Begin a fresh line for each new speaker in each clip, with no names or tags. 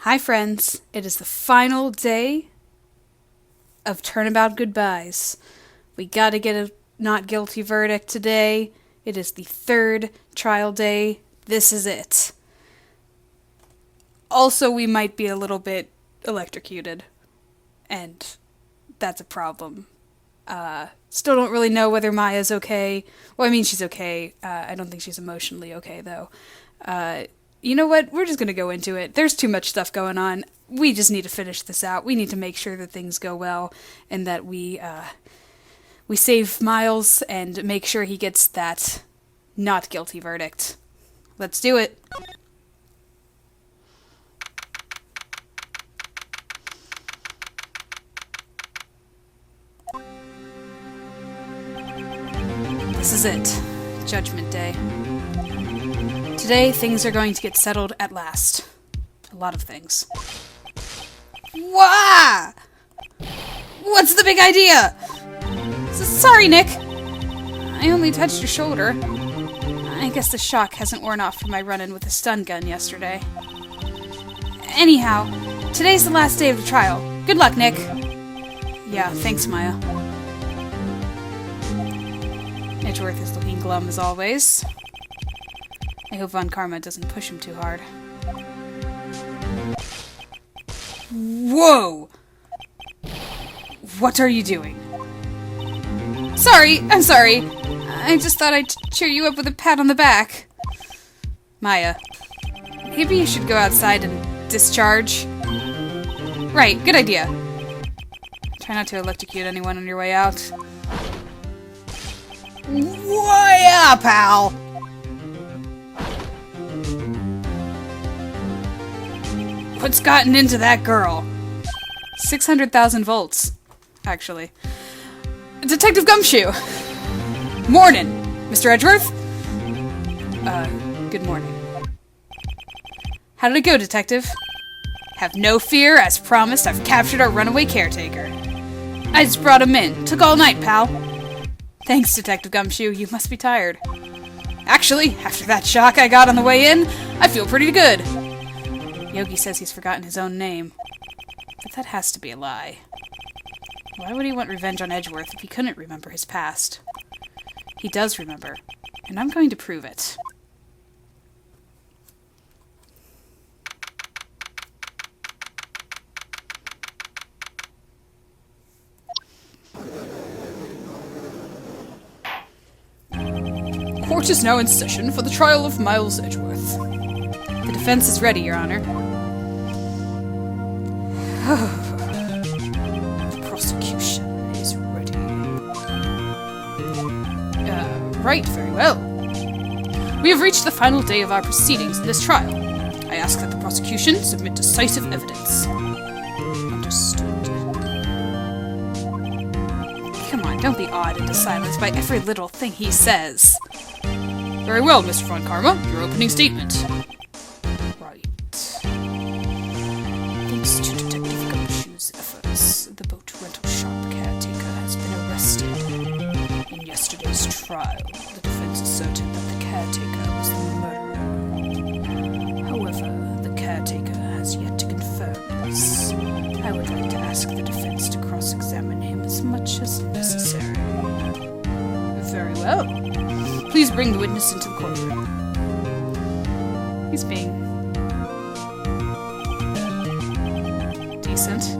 Hi friends, it is the final day of Turnabout Goodbyes. We gotta get a not guilty verdict today. It is the third trial day. This is it. Also, we might be a little bit electrocuted, and that's a problem. Still don't really know whether Maya's okay. Well, I mean, she's okay. I don't think she's emotionally okay, though. You know what? We're just going to go into it. There's too much stuff going on. We just need to finish this out. We need to make sure that things go well and that we save Miles and make sure he gets that not guilty verdict. Let's do it. This is it. Judgment Day. Today, things are going to get settled at last. A lot of things. Wah! What's the big idea? Sorry, Nick. I only touched your shoulder. I guess the shock hasn't worn off from my run-in with the stun gun yesterday. Anyhow, today's the last day of the trial. Good luck, Nick. Yeah, thanks, Maya. Edgeworth is looking glum as always. I hope Von Karma doesn't push him too hard. Whoa! What are you doing? I'm sorry. I just thought I'd cheer you up with a pat on the back. Maya, maybe you should go outside and discharge. Right, good idea. Try not to electrocute anyone on your way out. Why, pal? What's gotten into that girl? 600,000 volts, actually. Detective Gumshoe! Morning, Mr. Edgeworth? Good morning. How did it go, Detective? Have no fear, as promised, I've captured our runaway caretaker. I just brought him in. Took all night, pal. Thanks, Detective Gumshoe. You must be tired. Actually, after that shock I got on the way in, I feel pretty good. Yogi says he's forgotten his own name. But that has to be a lie. Why would he want revenge on Edgeworth if he couldn't remember his past? He does remember, and I'm going to prove it. Court is now in session for the trial of Miles Edgeworth. The defense is ready, Your Honor. The prosecution is ready. Right, very well. We have reached the final day of our proceedings in this trial. I ask that the prosecution submit decisive evidence. Understood. Come on, don't be awed into silence by every little thing he says. Very well, Mr. Von Karma. Your opening statement. Right. Thanks to Detective Gumshoe's efforts, the boat rental shop caretaker has been arrested. In yesterday's trial, the defense asserted that the caretaker was the murderer. However, the caretaker has yet to confirm this. I would like to ask the defense to cross-examine him as much as necessary. Very well. Please bring the witness into the courtroom. He's being decent.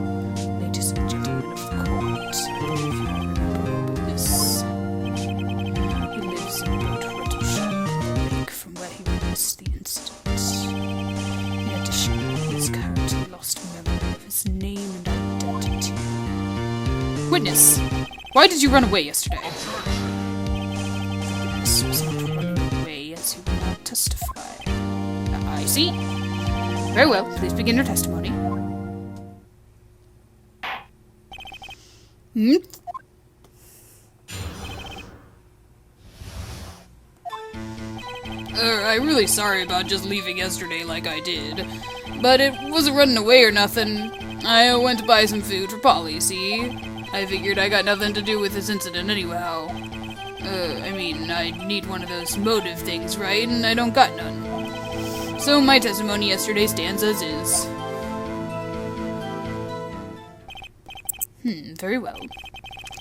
Ladies and gentlemen of the court, I believe you remember our witness. He lives in a boat rental shop in the lake from where he witnessed the incident. In addition, he has currently lost memory of his name and identity. Witness, why did you run away yesterday? This was not running away, as you will not testify. I see. Very well, please begin your testimony. I'm really sorry about just leaving yesterday like I did. But it wasn't running away or nothing. I went to buy some food for Polly, see? I figured I got nothing to do with this incident anyhow. I mean, I need one of those motive things, right? And I don't got none. So my testimony yesterday stands as is. Very well.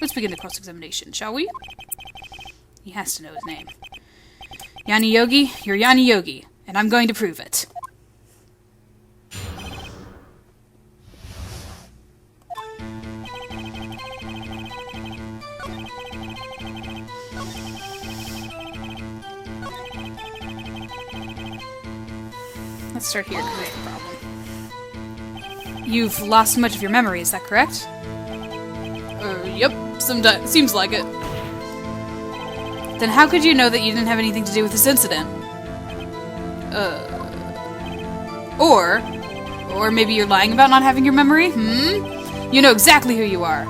Let's begin the cross-examination, shall we? He has to know his name. Yanni Yogi, you're Yanni Yogi, and I'm going to prove it. Let's start here, because that's the problem. You've lost much of your memory, is that correct?
Yep, sometimes. Seems like it.
Then how could you know that you didn't have anything to do with this incident? Or maybe you're lying about not having your memory? You know exactly who you are.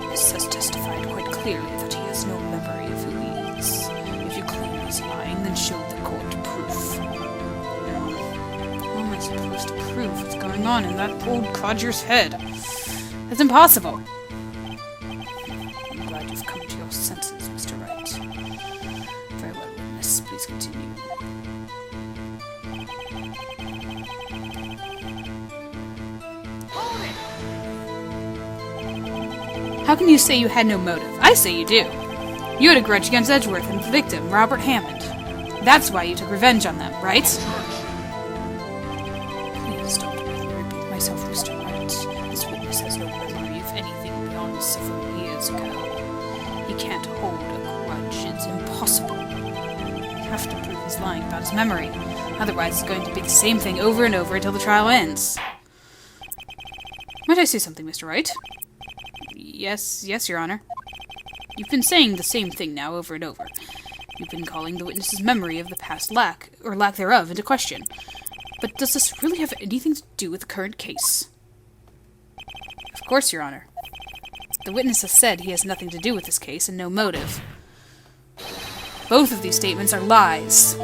This has testified quite clearly that he has no memory of who he is. If you claim he's lying, then show the court proof. How am I supposed to prove what's going on in that old codger's head? That's impossible. I'm glad you've come to your senses, Mr. Wright. Very well, witness. Please continue. How can you say you had no motive? I say you do. You had a grudge against Edgeworth and the victim, Robert Hammond. That's why you took revenge on them, right? Please don't make me repeat myself, Mr. Wright. This witness has no memory of anything beyond several years ago. He can't hold a grudge. It's impossible. You have to prove he's lying about his memory. Otherwise, it's going to be the same thing over and over until the trial ends. Might I say something, Mr. Wright? Yes, Your Honor. You've been saying the same thing now over and over. You've been calling the witness's memory of the past lack thereof, into question. But does this really have anything to do with the current case? Of course, Your Honor. The witness has said he has nothing to do with this case and no motive. Both of these statements are lies.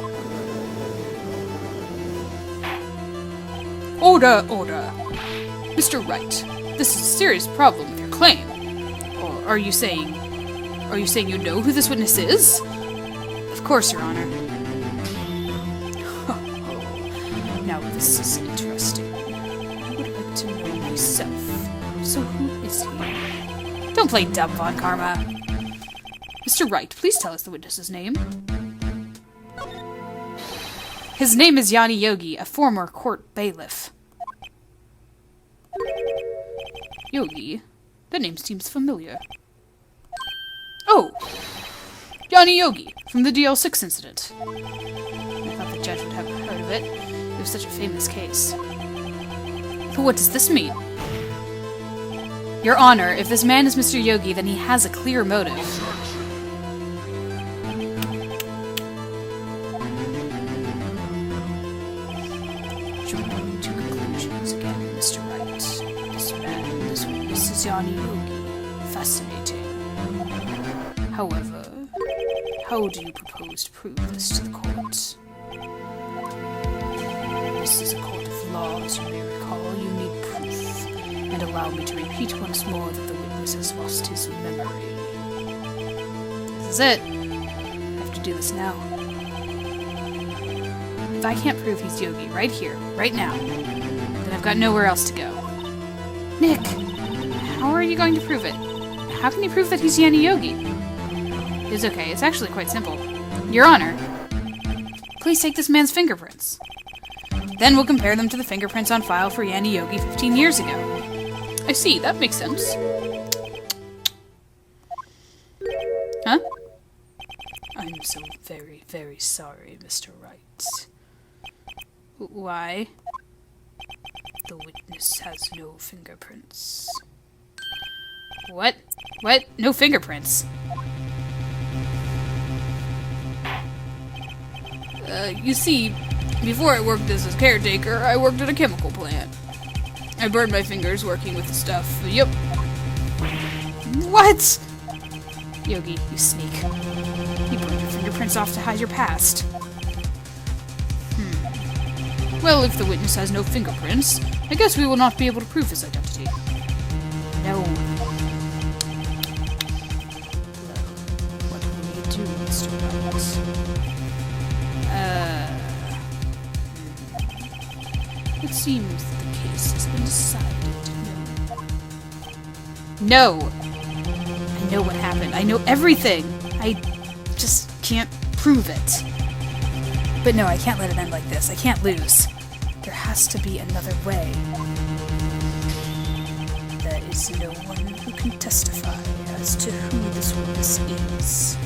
Order! Mr. Wright, this is a serious problem with your claim. Or are you saying you know who this witness is? Of course, Your Honor. Now this is interesting. I would like to know myself. So who is he? Don't play dumb, Von Karma. Mr. Wright, please tell us the witness's name. His name is Yanni Yogi, a former court bailiff. Yogi? That name seems familiar. Oh! Yanni Yogi, from the DL6 incident. I thought the judge would have heard of it. It was such a famous case. But what does this mean? Your Honor, if this man is Mr. Yogi, then he has a clear motive. Jumping to conclusions again, Mr. Wright. This witness is Yanni Yogi. Fascinating. However, how do you propose to prove this to the court? This is a court of law, as you may recall. You need proof. And allow me to repeat once more that the witness has lost his memory. This is it. I have to do this now. If I can't prove he's Yogi right here, right now, then I've got nowhere else to go. Nick, how are you going to prove it? How can you prove that he's Yanni Yogi? It's okay, it's actually quite simple. Your Honor, please take this man's fingerprints. Then we'll compare them to the fingerprints on file for Yanni Yogi 15 years ago. I see, that makes sense. Huh? I'm so very, very sorry, Mr. Wright. Why? The witness has no fingerprints. What? What? No fingerprints? You see, before I worked as a caretaker, I worked at a chemical plant. I burned my fingers working with the stuff. Yep. What? Yogi, you sneak. You burned your fingerprints off to hide your past. Well, if the witness has no fingerprints, I guess we will not be able to prove his identity. No. Well, what will you do, Mr. Wright? It seems that the case has been decided. No. No. I know what happened. I know everything. I just can't prove it. But no, I can't let it end like this. I can't lose. There has to be another way. There is no one who can testify as to who this witness is.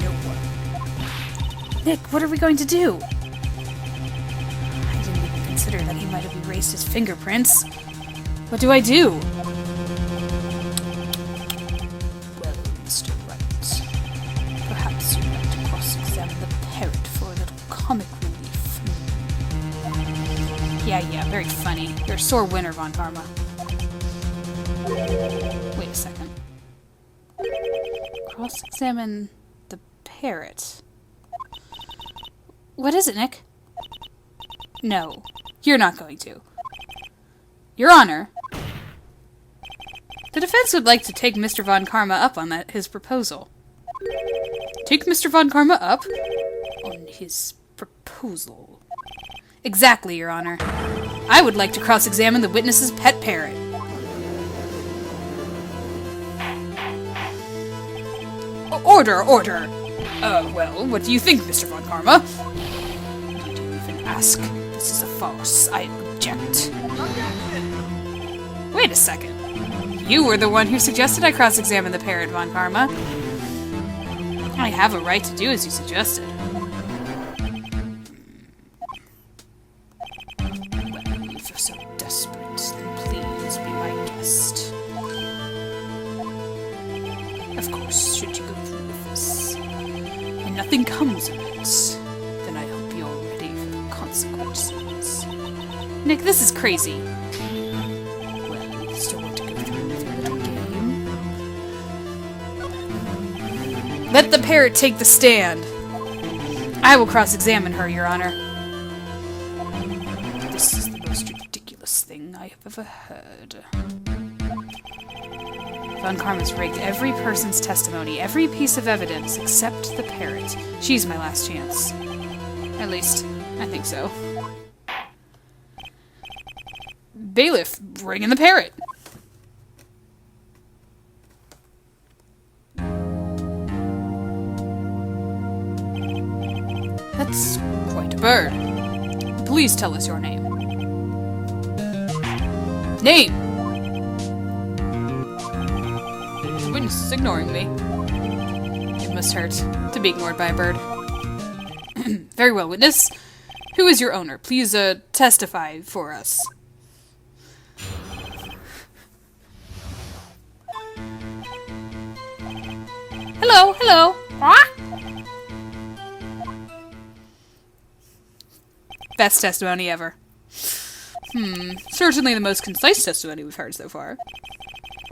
No one. Nick, what are we going to do? I didn't even consider that he might have erased his fingerprints. What do I do? Well, Mr. Wright, perhaps you'd like to cross-examine the parrot for a little comic relief. Yeah, very funny. You're a sore winner, Von Karma. Wait a second. Cross-examine the parrot. What is it, Nick? No, you're not going to. Your Honor, the defense would like to take Mr. Von Karma up on his proposal. Take Mr. Von Karma up? On his proposal. Exactly, Your Honor. I would like to cross-examine the witness's pet parrot. Order! Well, what do you think, Mr. Von Karma? You didn't even ask. This is a farce. I object. Wait a second. You were the one who suggested I cross-examine the parrot, Von Karma. I have a right to do as you suggested. Well, if you're so desperate, then please be my guest. Of course, should you go through with this, and nothing comes of it, then I hope you're ready for the consequences. Nick, this is crazy. Well, you still want to go through with your little game? Let the parrot take the stand. I will cross-examine her, Your Honor. This is the most ridiculous thing I have ever heard. Von Karma's rigged every person's testimony, every piece of evidence, except the parrot. She's my last chance. At least, I think so. Bailiff, bring in the parrot! That's quite a bird. Please tell us your name. Name! The witness is ignoring me. It must hurt to be ignored by a bird. Very well, witness. Who is your owner? Please, testify for us. Hello. Best testimony ever. Certainly the most concise testimony we've heard so far.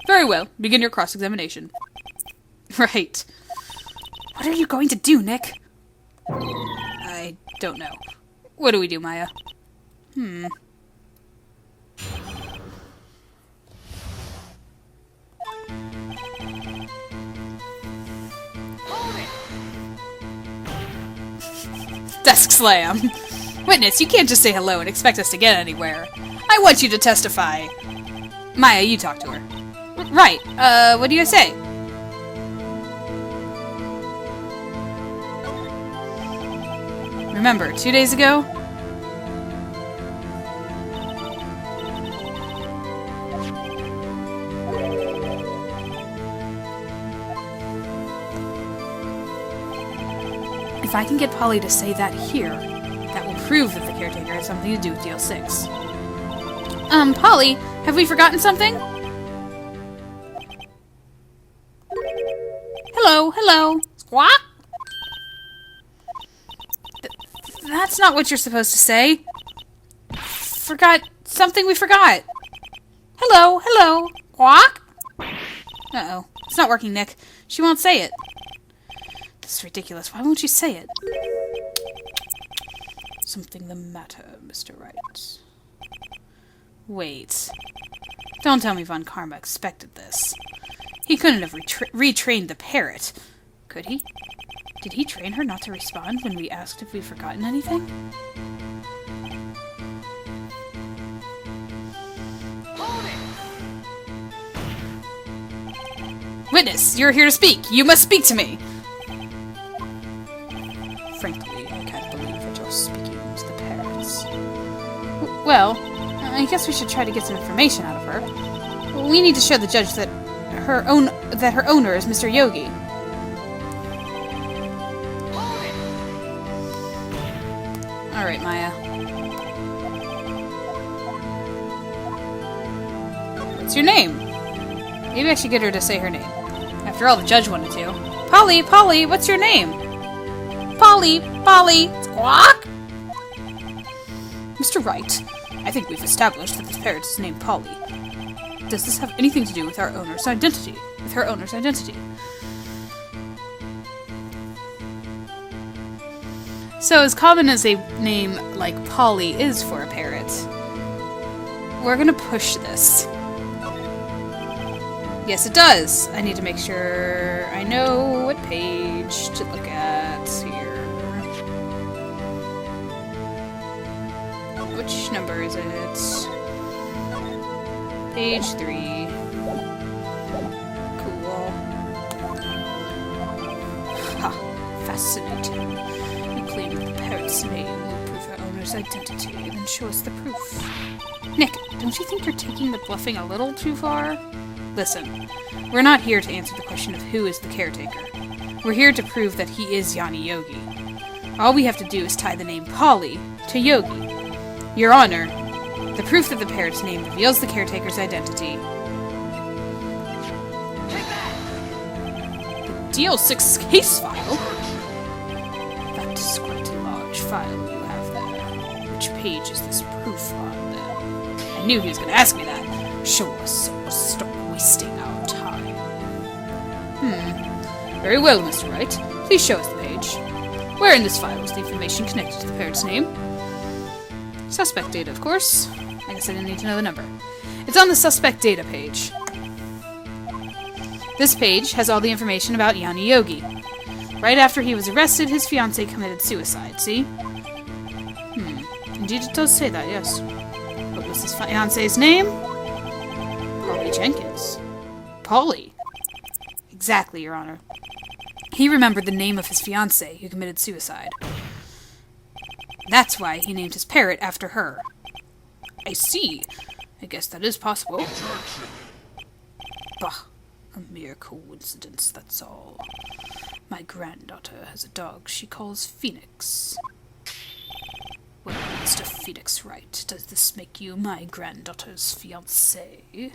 Very well. Begin your cross-examination. Right. What are you going to do, Nick? I don't know. What do we do, Maya? Desk slam. Witness, you can't just say hello and expect us to get anywhere. I want you to testify. Maya, you talk to her. Right. What do you say? Remember, 2 days ago? If I can get Polly to say that here, that will prove that the caretaker had something to do with Deal 6. Polly, have we forgotten something? Hello. Squawk? That's not what you're supposed to say. Forgot something we forgot. Hello. Squawk? Uh-oh. It's not working, Nick. She won't say it. This is ridiculous. Why won't you say it? Something the matter, Mr. Wright. Wait. Don't tell me Von Karma expected this. He couldn't have retrained the parrot. Could he? Did he train her not to respond when we asked if we'd forgotten anything? Witness, you're here to speak. You must speak to me. Frankly, I can't believe that you're speaking to the parents. Well, I guess we should try to get some information out of her. We need to show the judge that her owner is Mr. Yogi. Alright, Maya. What's your name? Maybe I should get her to say her name. After all, the judge wanted to. Polly, what's your name? Polly, squawk! Mr. Wright, I think we've established that this parrot is named Polly. Does this have anything to do with our owner's identity? So, as common as a name like Polly is for a parrot, we're gonna push this. Yes, it does. I need to make sure I know what page to look at here. Which number is it? Page 3. Cool. Ha, fascinating. You claim that the parrot's name will prove our owner's identity, and then show us the proof. Nick, don't you think you're taking the bluffing a little too far? Listen, we're not here to answer the question of who is the caretaker. We're here to prove that he is Yanni Yogi. All we have to do is tie the name Polly to Yogi. Your Honor, the proof that the parrot's name reveals the caretaker's identity. The DL6 case file? That is quite a large file you have there. Which page is this proof on, then? I knew he was going to ask me that. Show us, or stop wasting our time. Very well, Mr. Wright. Please show us the page. Where in this file is the information connected to the parrot's name? Suspect data, of course. I guess I didn't need to know the number. It's on the suspect data page. This page has all the information about Yanni Yogi. Right after he was arrested, his fiancée committed suicide, see? Indeed it does say that, yes. What was his fiancée's name? Polly Jenkins. Polly? Exactly, Your Honor. He remembered the name of his fiancée who committed suicide. That's why he named his parrot after her. I see. I guess that is possible. Bah, a mere coincidence, that's all. My granddaughter has a dog she calls Phoenix. Well, Mr. Phoenix Wright, does this make you my granddaughter's fiancé?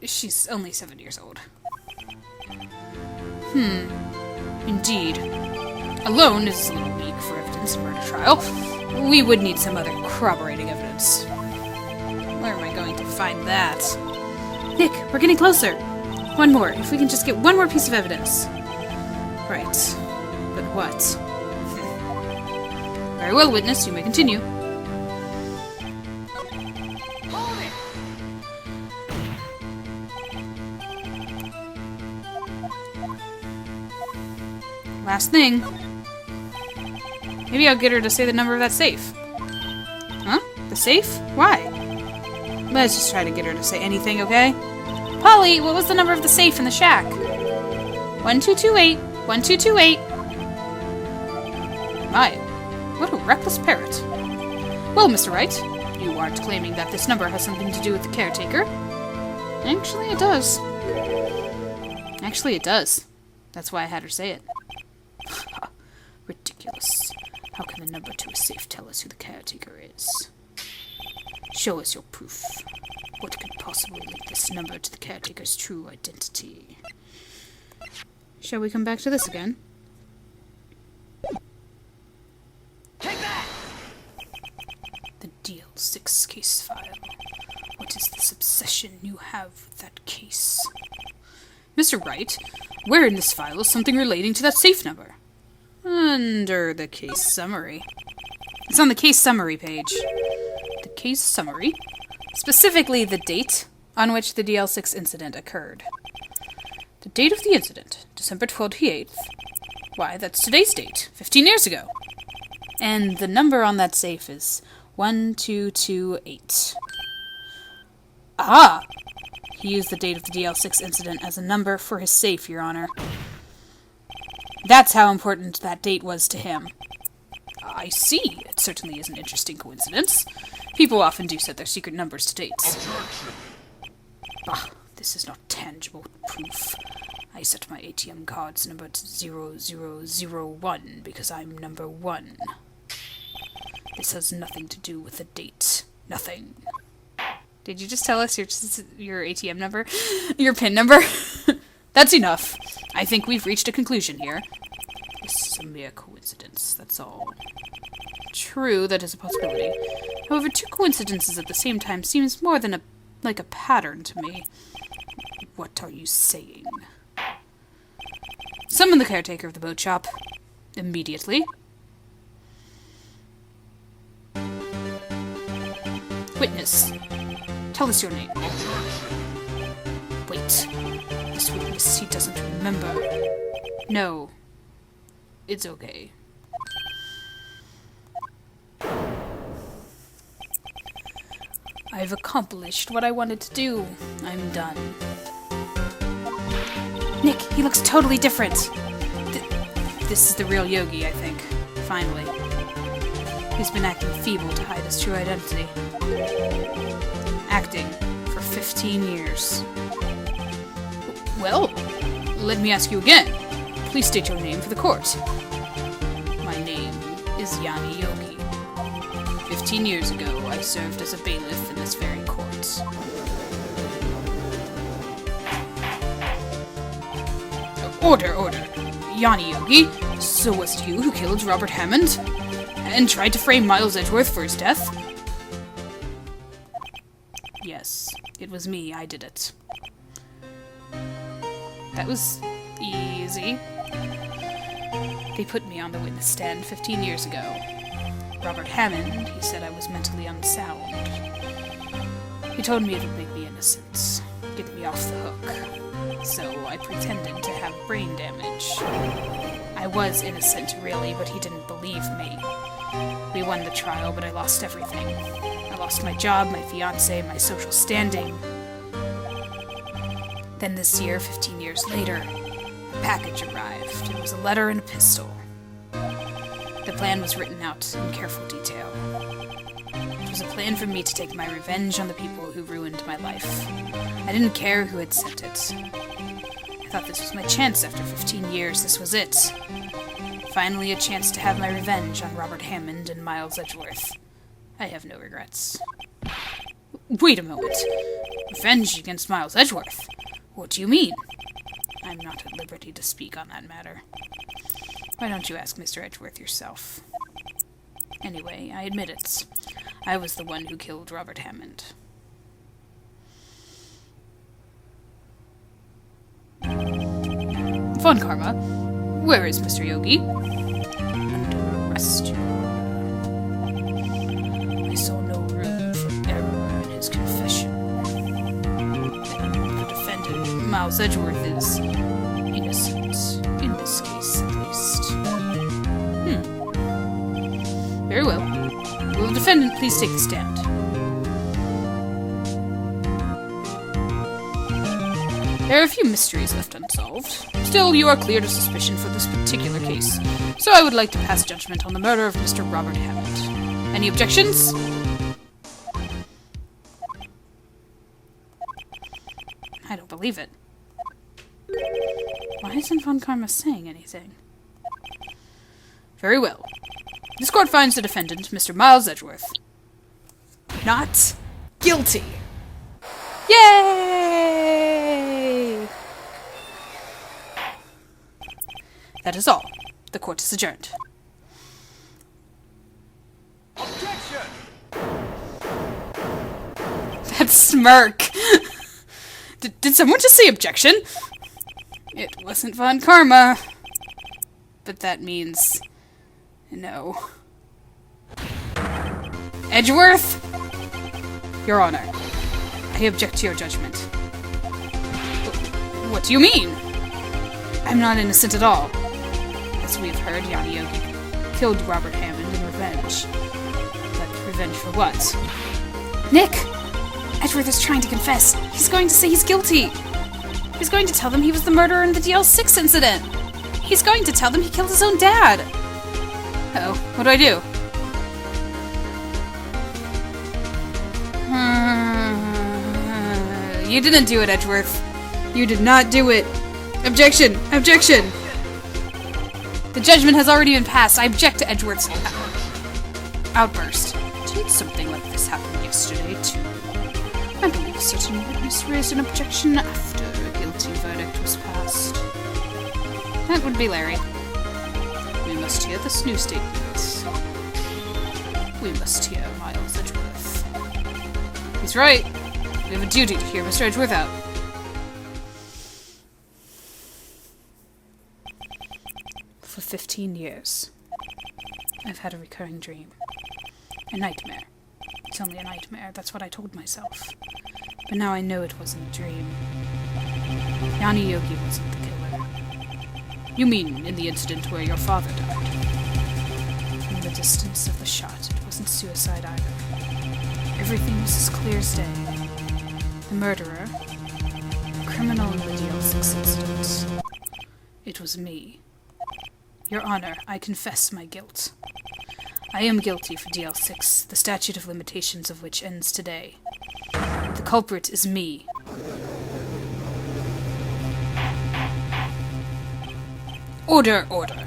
She's only 7 years old. Indeed. Alone is a little weak for evidence in murder trial. We would need some other corroborating evidence. Where am I going to find that? Nick, we're getting closer. One more. If we can just get one more piece of evidence. Right. But what? Very well, witness. You may continue. Last thing. Maybe I'll get her to say the number of that safe. Huh? The safe? Why? Let's just try to get her to say anything, okay? Polly, what was the number of the safe in the shack? 1228. 1228. My, what a reckless parrot. Well, Mr. Wright, you aren't claiming that this number has something to do with the caretaker. Actually, it does. That's why I had her say it. Ridiculous. How can the number to a safe tell us who the caretaker is? Show us your proof. What could possibly link this number to the caretaker's true identity? Shall we come back to this again?
Take that!
The DL6 case file. What is this obsession you have with that case? Mr. Wright, where in this file is something relating to that safe number? Under the case summary. It's on the case summary page. The case summary? Specifically the date on which the DL6 incident occurred. The date of the incident, December 28th. Why, that's today's date, 15 years ago. And the number on that safe is 1228. Ah! He used the date of the DL6 incident as a number for his safe, Your Honor. That's how important that date was to him.
I see. It certainly is an interesting coincidence. People often do set their secret numbers to dates. Bah, this is not tangible proof. I set my ATM cards number to 0001 because I'm number 1. This has nothing to do with the date. Nothing.
Did you just tell us your ATM number? Your PIN number?
That's enough. I think we've reached a conclusion here. This is a mere coincidence, that's all.
True, that is a possibility. However, two coincidences at the same time seems more than like a pattern to me.
What are you saying?
Summon the caretaker of the boat shop.
Immediately.
Witness, tell us your name.
Wait. This witness, he doesn't remember.
No.
It's okay.
I've accomplished what I wanted to do. I'm done. Nick, he looks totally different. This is the real Yogi, I think. Finally. He's been acting feeble to hide his true identity. Acting for 15 years.
Well, let me ask you again. Please state your name for the court.
My name is Yanni Yogi.
15 years ago, I served as a bailiff in this very court. Order, order. Yanni Yogi, so was it you who killed Robert Hammond? And tried to frame Miles Edgeworth for his death?
Yes, it was me. I did it. That was easy. They put me on the witness stand 15 years ago. Robert Hammond, he said I was mentally unsound. He told me it would make me innocent, get me off the hook. So I pretended to have brain damage. I was innocent, really, but he didn't believe me. We won the trial, but I lost everything. I lost my job, my fiancé, my social standing. Then this year, 15 years later, a package arrived. It was a letter and a pistol. The plan was written out in careful detail. It was a plan for me to take my revenge on the people who ruined my life. I didn't care who had sent it. I thought this was my chance after 15 years. This was it. Finally, a chance to have my revenge on Robert Hammond and Miles Edgeworth. I have no regrets.
Wait a moment. Revenge against Miles Edgeworth? What do you mean?
I'm not at liberty to speak on that matter. Why don't you ask Mr. Edgeworth yourself? Anyway, I admit it. I was the one who killed Robert Hammond.
Von Karma, where is Mr. Yogi?
Under arrest, Your Honor. I saw no room for error in his confession. The defendant,
Miles Edgeworth, is
innocent, in this case at least.
Very well. Will the defendant please take the stand? There are a few mysteries left unsolved. Still, you are cleared of suspicion for this particular case, so I would like to pass judgment on the murder of Mr. Robert Hammond. Any objections?
I don't believe it. Why isn't Von Karma saying anything?
Very well. This court finds the defendant, Mr. Miles Edgeworth, not guilty.
Yay!
That is all. The court is adjourned.
Objection!
That smirk. Did someone just say objection? It wasn't Von Karma. But that means no. Edgeworth? Your Honor, I object to your judgment. What do you mean? I'm not innocent at all. As we have heard, Yanni Yogi killed Robert Hammond in revenge. But revenge for what?
Nick! Edgeworth is trying to confess. He's going to say he's guilty. He's going to tell them he was the murderer in the DL6 incident. He's going to tell them he killed his own dad.
Uh-oh, what do I do? You didn't do it, Edgeworth. You did not do it. Objection! Objection! The judgment has already been passed. I object to Edgeworth's outburst. Didn't something like this happen yesterday, too? I believe a certain witness raised an objection after a guilty verdict was passed. That would be Larry. We must hear this new statement. We must hear Miles Edgeworth. He's right. We have a duty to hear Mr. Edgeworth out. For 15 years, I've had a recurring dream. A nightmare. It's only a nightmare, that's what I told myself. But now I know it wasn't a dream. Yanni Yogi wasn't the killer. You mean in the incident where your father died? From the distance of the shot, it wasn't suicide either. Everything was as clear as day. The murderer, the criminal in the DL6 incident. It was me. Your Honor, I confess my guilt. I am guilty for DL6, the statute of limitations of which ends today. The culprit is me. Order, order.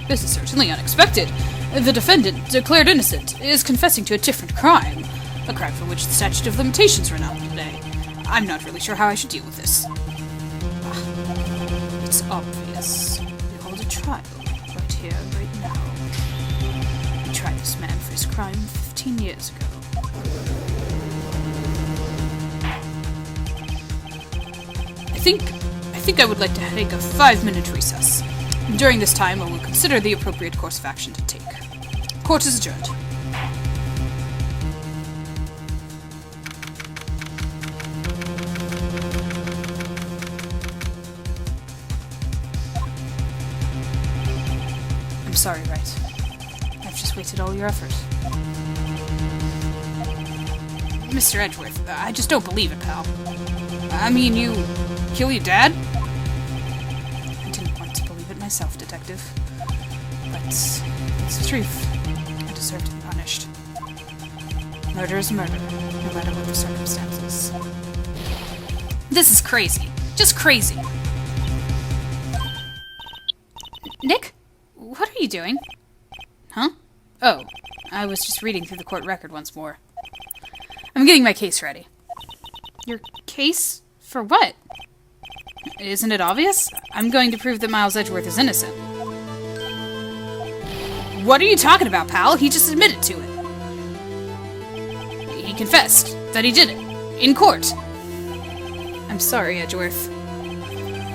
This is certainly unexpected. The defendant, declared innocent, is confessing to a different crime. A crime for which the statute of limitations ran out today. I'm not really sure how I should deal with this. It's obvious. We hold a trial, right here, right now. We tried this man for his crime 15 years ago. I think I would like to take a 5-minute recess. During this time, I will consider the appropriate course of action to take. Court is adjourned. I'm sorry, Wright. I've just wasted all your effort. Mr. Edgeworth, I just don't believe it, pal. I mean, you kill your dad? I didn't want to believe it myself, Detective. But it's the truth. I deserve to be punished. Murder is murder, no matter what the circumstances. This is crazy. Just crazy. Nick? What are you doing? Huh? Oh, I was just reading through the court record once more. I'm getting my case ready. Your case? For what? Isn't it obvious? I'm going to prove that Miles Edgeworth is innocent. What are you talking about, pal? He just admitted to it. He confessed that he did it. In court. I'm sorry, Edgeworth.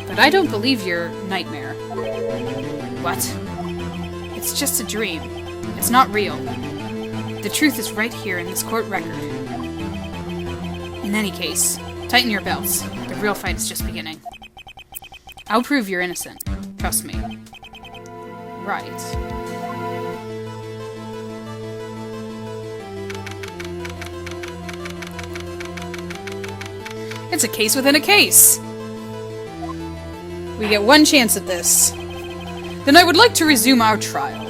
But I don't believe your nightmare. What? It's just a dream. It's not real. The truth is right here in this court record. In any case, tighten your belts. The real fight is just beginning. I'll prove you're innocent. Trust me. Right. It's a case within a case. We get one chance at this. Then I would like to resume our trial.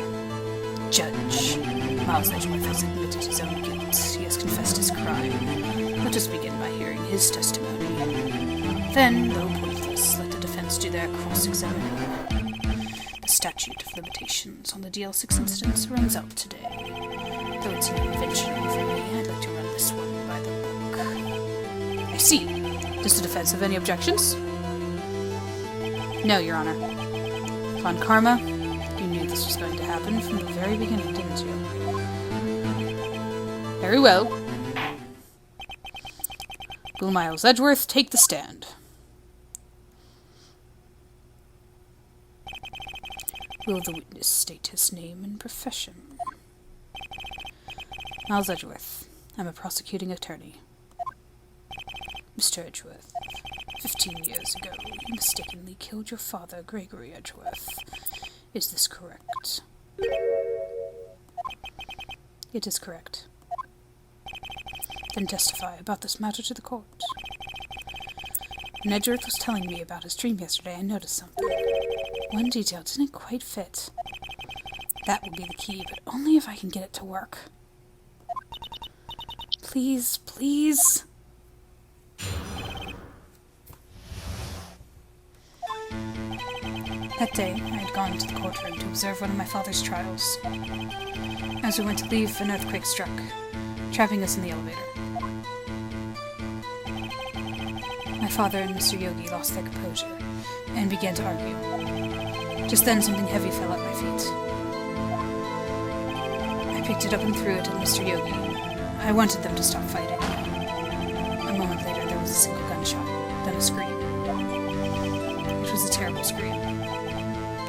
Judge, Miles Edgeworth has admitted his own guilt. He has confessed his crime. Let us begin by hearing his testimony. Then, though pointless, let the defense do their cross-examination. The statute of limitations on the DL6 incidents runs out today. Though it's an invention for me, I'd like to run this one by the book. I see. Does the defense have any objections? No, Your Honor. Upon karma, you knew this was going to happen from the very beginning, didn't you? Very well. Will Miles Edgeworth take the stand? Will the witness state his name and profession? Miles Edgeworth. I'm a prosecuting attorney. Mr. Edgeworth, 15 years ago, you mistakenly killed your father, Gregory Edgeworth. Is this correct? It is correct. then testify about this matter to the court. When Edgeworth was telling me about his dream yesterday, I noticed something. One detail didn't quite fit. That will be the key, but only if I can get it to work. Please, please. That day, I had gone to the courtroom to observe one of my father's trials. As we went to leave, an earthquake struck, trapping us in the elevator. My father and Mr. Yogi lost their composure and began to argue. Just then, something heavy fell at my feet. I picked it up and threw it at Mr. Yogi. I wanted them to stop fighting. A moment later, there was a single gunshot, then a scream. It was a terrible scream.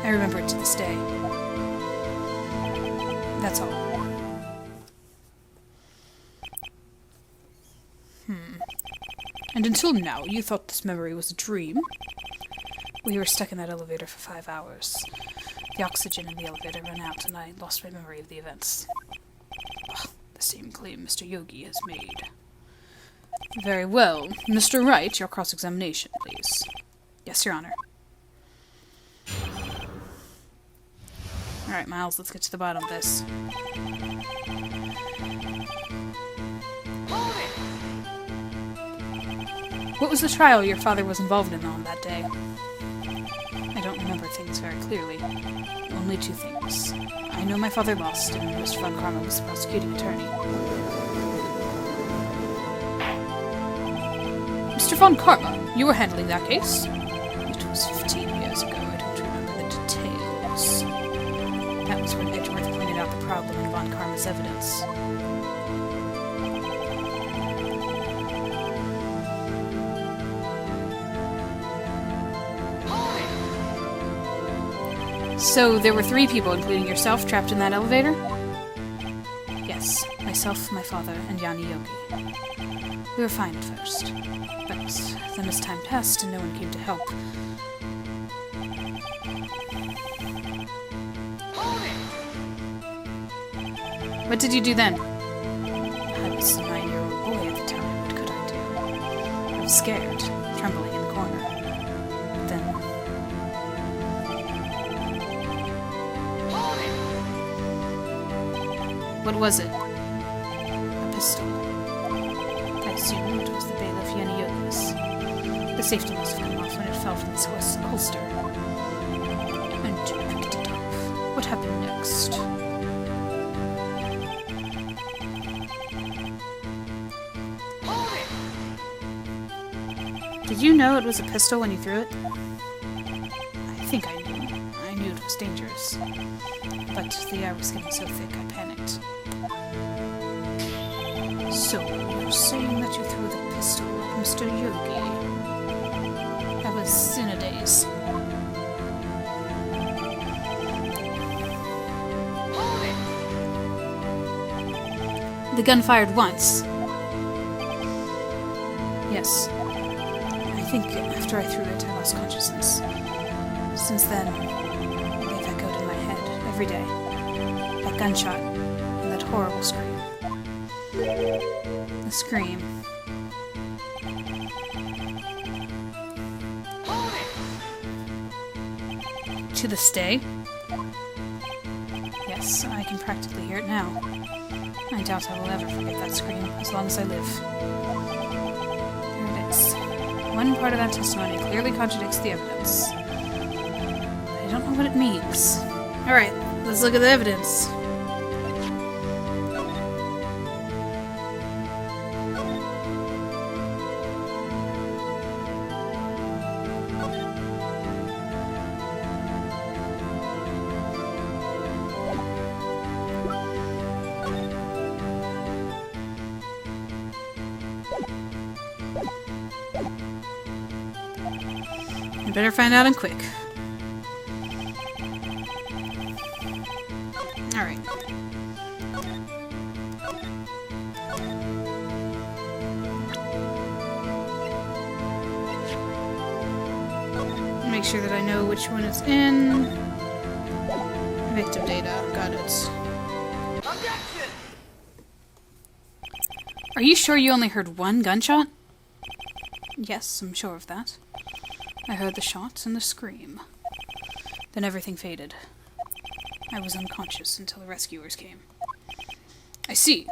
I remember it to this day. That's all.
And until now, you thought this memory was a dream?
We were stuck in that elevator for 5 hours. The oxygen in the elevator ran out, and I lost my memory of the events.
The same claim Mr. Yogi has made. Very well. Mr. Wright, your cross-examination, please.
Yes, Your Honor.
Alright, Miles, let's get to the bottom of this. What was the trial your father was involved in on that day?
I don't remember things very clearly.
Only 2 things. I know my father lost, and Mr. Von Karma was the prosecuting attorney. Mr. Von Karma, you were handling that case?
It was 15 years ago. I don't remember the details. That was when Edgeworth pointed out the problem in Von Karma's evidence.
So there were 3 people, including yourself, trapped in that elevator?
Yes, myself, my father, and Yanni Yogi. We were fine at first, but then as time passed and no one came to help...
What did you do then?
I was a 9-year-old boy at the time. What could I do? I was scared, trembling in the corner. But then...
What was it?
A pistol. I assumed it was the bailiff Yanni Yogi's. The safety must have come off when it fell from its holster. And you picked it off. What happened next?
Did you know it was a pistol when you threw it?
I think I knew. I knew it was dangerous. But the air was getting so thick I panicked. So, you're saying that you threw the pistol at Mr. Yogi? I was in a daze.
The gun fired once.
Yes. I think after I threw it, I lost consciousness. Since then, they've echoed in my head every day. That gunshot and that horrible scream.
The scream. To this day?
Yes, I can practically hear it now. I doubt I will ever forget that scream as long as I live. There it is. One part of that testimony clearly contradicts the evidence. I don't know what it means.
Alright, let's look at the evidence. You better find out and quick. Alright. Make sure that I know which one it's in. Victim data. Got it.
Objection!
Are you sure you only heard one gunshot? Yes, I'm sure of that. I heard the shots and the scream. Then everything faded. I was unconscious until the rescuers came.
I see.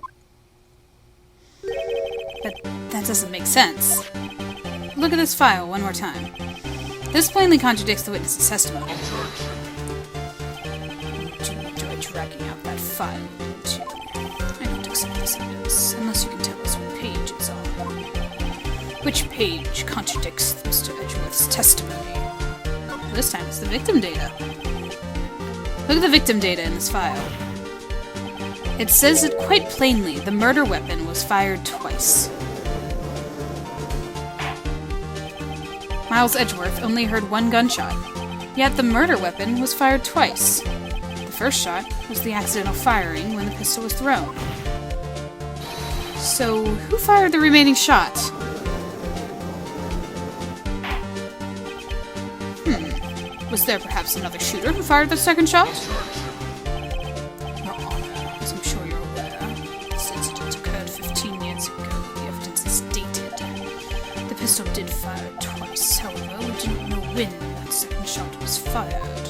But that doesn't make sense. Look at this file one more time. This plainly contradicts the witness's testimony.
Try tracking out that file, don't you?
I don't accept this evidence, unless you can tell us what page it's on.
Which page contradicts Mr. Edgeworth's testimony?
This time it's the victim data. Look at the victim data in this file. It says it quite plainly. The murder weapon was fired twice. Miles Edgeworth only heard one gunshot, yet the murder weapon was fired twice. The first shot was the accidental firing when the pistol was thrown. So, who fired the remaining shot?
Was there perhaps another shooter who fired the second shot?
Your Honor, as I'm sure you're aware, this incident occurred 15 years ago. The evidence is dated. The pistol did fire twice, however, we didn't know when that second shot was fired.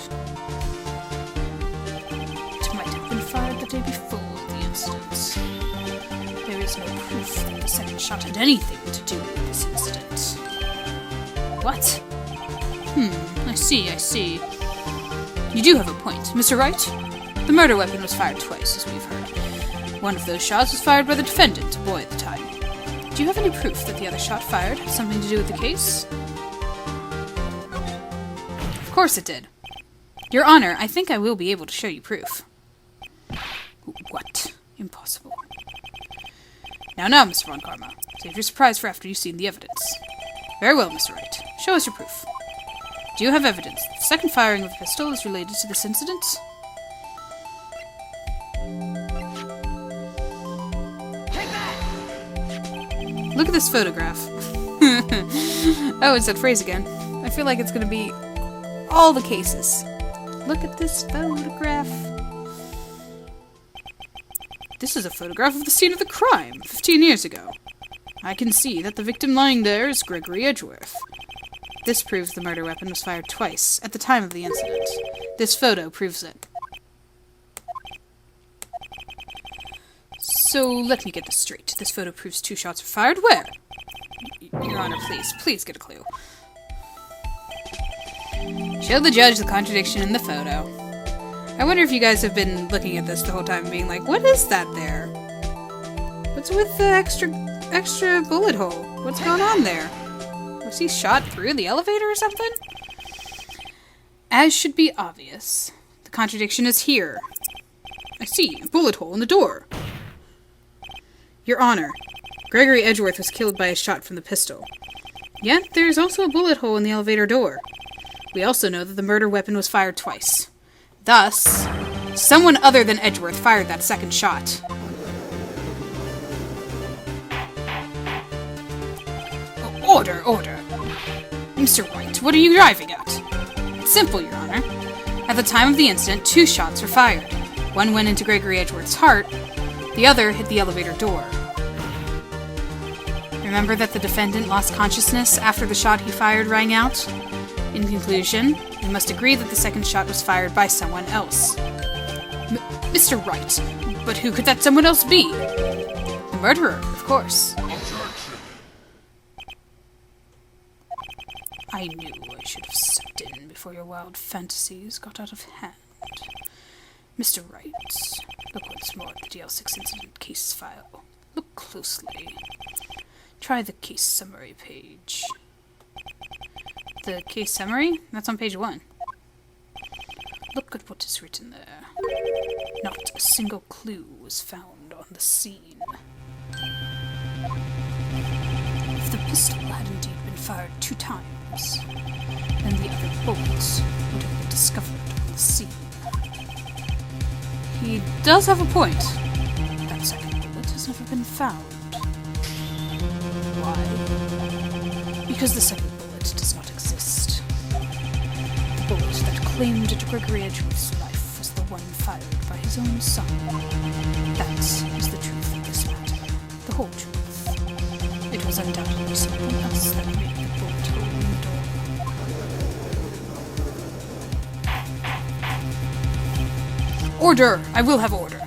It might have been fired the day before the incident. There is no proof that the second shot had anything to do with this incident.
What? I see. You do have a point. Mr. Wright? The murder weapon was fired twice, as we've heard. One of those shots was fired by the defendant, a boy at the time. Do you have any proof that the other shot fired had something to do with the case?
Of course it did. Your Honor, I think I will be able to show you proof.
What? Impossible. Now, Mr. Von Karma. Save your surprise for after you've seen the evidence. Very well, Mr. Wright. Show us your proof. Do you have evidence that the second firing of the pistol is related to this incident?
Look at this photograph. Oh, it's that phrase again. I feel like it's going to be all the cases. Look at this photograph.
This is a photograph of the scene of the crime, 15 years ago. I can see that the victim lying there is Gregory Edgeworth.
This proves the murder weapon was fired twice, at the time of the incident. This photo proves it.
So, let me get this straight. This photo proves 2 shots were fired where? Your Honor, please get a clue.
Show the judge the contradiction in the photo. I wonder if you guys have been looking at this the whole time being like, what is that there? What's with the extra bullet hole? What's going on there? Was he shot through the elevator or something? As should be obvious, the contradiction is here.
I see, a bullet hole in the door.
Your Honor, Gregory Edgeworth was killed by a shot from the pistol. Yet there is also a bullet hole in the elevator door. We also know that the murder weapon was fired twice. Thus, someone other than Edgeworth fired that second shot.
Order. Mr. Wright, what are you driving at?
It's simple, Your Honor. At the time of the incident, 2 shots were fired. One went into Gregory Edgeworth's heart, the other hit the elevator door. Remember that the defendant lost consciousness after the shot he fired rang out? In conclusion, we must agree that the second shot was fired by someone else.
Mr. Wright, but who could that someone else be?
The murderer, of course.
I knew I should have stepped in before your wild fantasies got out of hand. Mr. Wright, look once more at the DL6 incident case file. Look closely. Try the case summary page.
The case summary? That's on page 1.
Look at what is written there. Not a single clue was found on the scene. If the pistol had indeed been fired 2 times, then the other bullets would have been discovered on the scene.
He does have a point.
That second bullet has never been found. Why? Because the second bullet does not exist. The bullet that claimed Gregory Edgeworth's life was the one fired by his own son. That is the truth of this matter. The whole truth. was undoubtedly something else that made the bullet hole in the door.
Order! I will have order.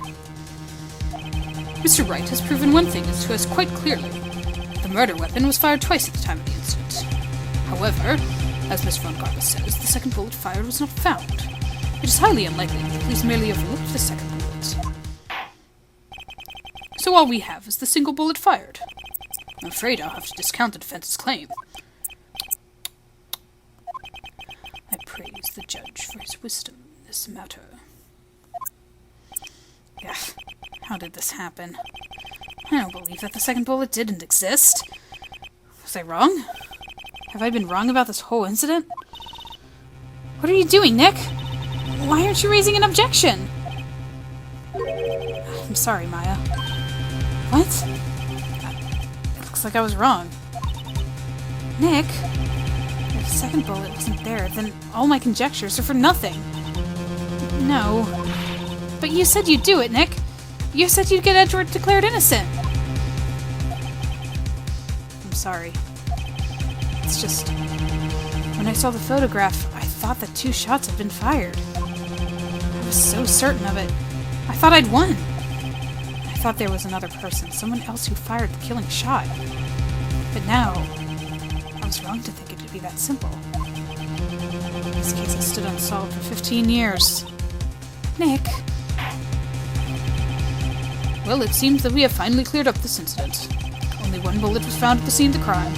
Mr. Wright has proven one thing to us quite clearly. The murder weapon was fired twice at the time of the incident. However, as Miss von Garba says, the second bullet fired was not found. It is highly unlikely that the police merely overlooked the second bullet. So all we have is the single bullet fired. I'm afraid I'll have to discount the defense's claim.
I praise the judge for his wisdom in this matter.
Yeah, how did this happen? I don't believe that the second bullet didn't exist. Was I wrong? Have I been wrong about this whole incident? What are you doing, Nick? Why aren't you raising an objection? I'm sorry, Maya. What? It looks like I was wrong. Nick? If the second bullet wasn't there, then all my conjectures are for nothing. No. But you said you'd do it, Nick. You said you'd get Edward declared innocent. I'm sorry. It's just... when I saw the photograph, I thought that 2 shots had been fired. I was so certain of it. I thought I'd won. I thought there was another person, someone else who fired the killing shot. But now, I was wrong to think it could be that simple. This case has stood unsolved for 15 years. Nick... Well, it seems that we have finally cleared up this incident. Only 1 bullet was found at the scene of the crime.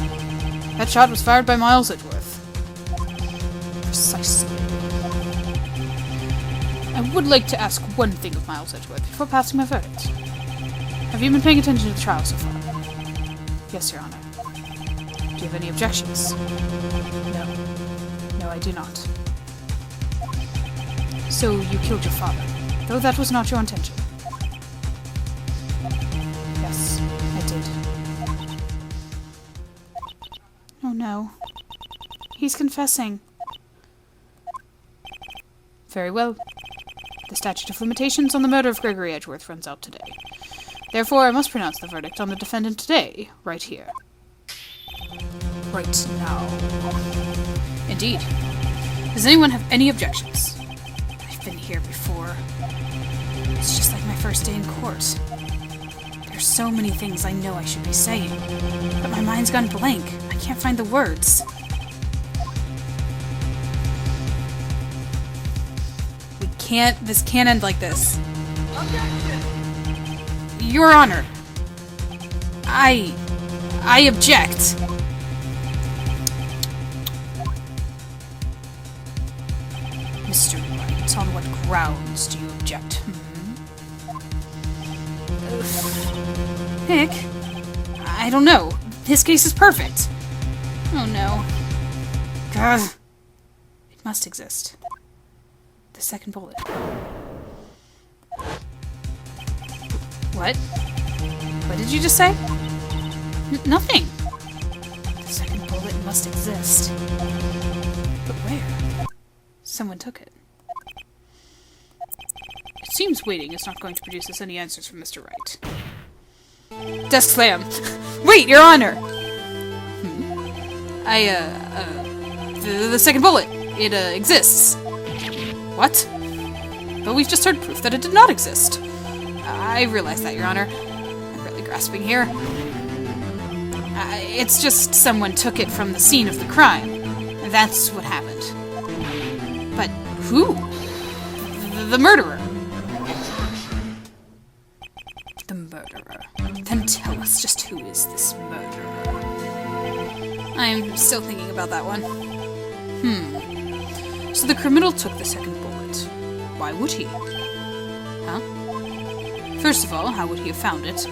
That shot was fired by Miles Edgeworth. Precisely. I would like to ask one thing of Miles Edgeworth before passing my verdict. Have you been paying attention to the trial so far? Yes, Your Honor. Do you have any objections? No. No, I do not. So you killed your father, though that was not your intention. Yes, I did. Oh no. He's confessing. Very well. The statute of limitations on the murder of Gregory Edgeworth runs out today. Therefore, I must pronounce the verdict on the defendant today, right here. Right now. Indeed. Does anyone have any objections? I've been here before. It's just like my first day in court. There's so many things I know I should be saying, but my mind's gone blank. I can't find the words. This can't end like this.
Objection!
Your Honor, I object. Mr. Wright, on what grounds do you object? Nick? I don't know. His case is perfect. Oh no. Gah. It must exist. The second bullet. What? What did you just say? Nothing. The second bullet must exist. But where? Someone took it. It seems waiting is not going to produce us any answers from Mr. Wright. Desk slam. Wait, Your Honor! The second bullet. It, exists. What? But we've just heard proof that it did not exist. I realize that, Your Honor. I'm really grasping here. It's just someone took it from the scene of the crime. That's what happened. But who? The murderer. The murderer. Then tell us, just who is this murderer? I'm still thinking about that one. So the criminal took the second bullet. Why would he? Huh? First of all, how would he have found it?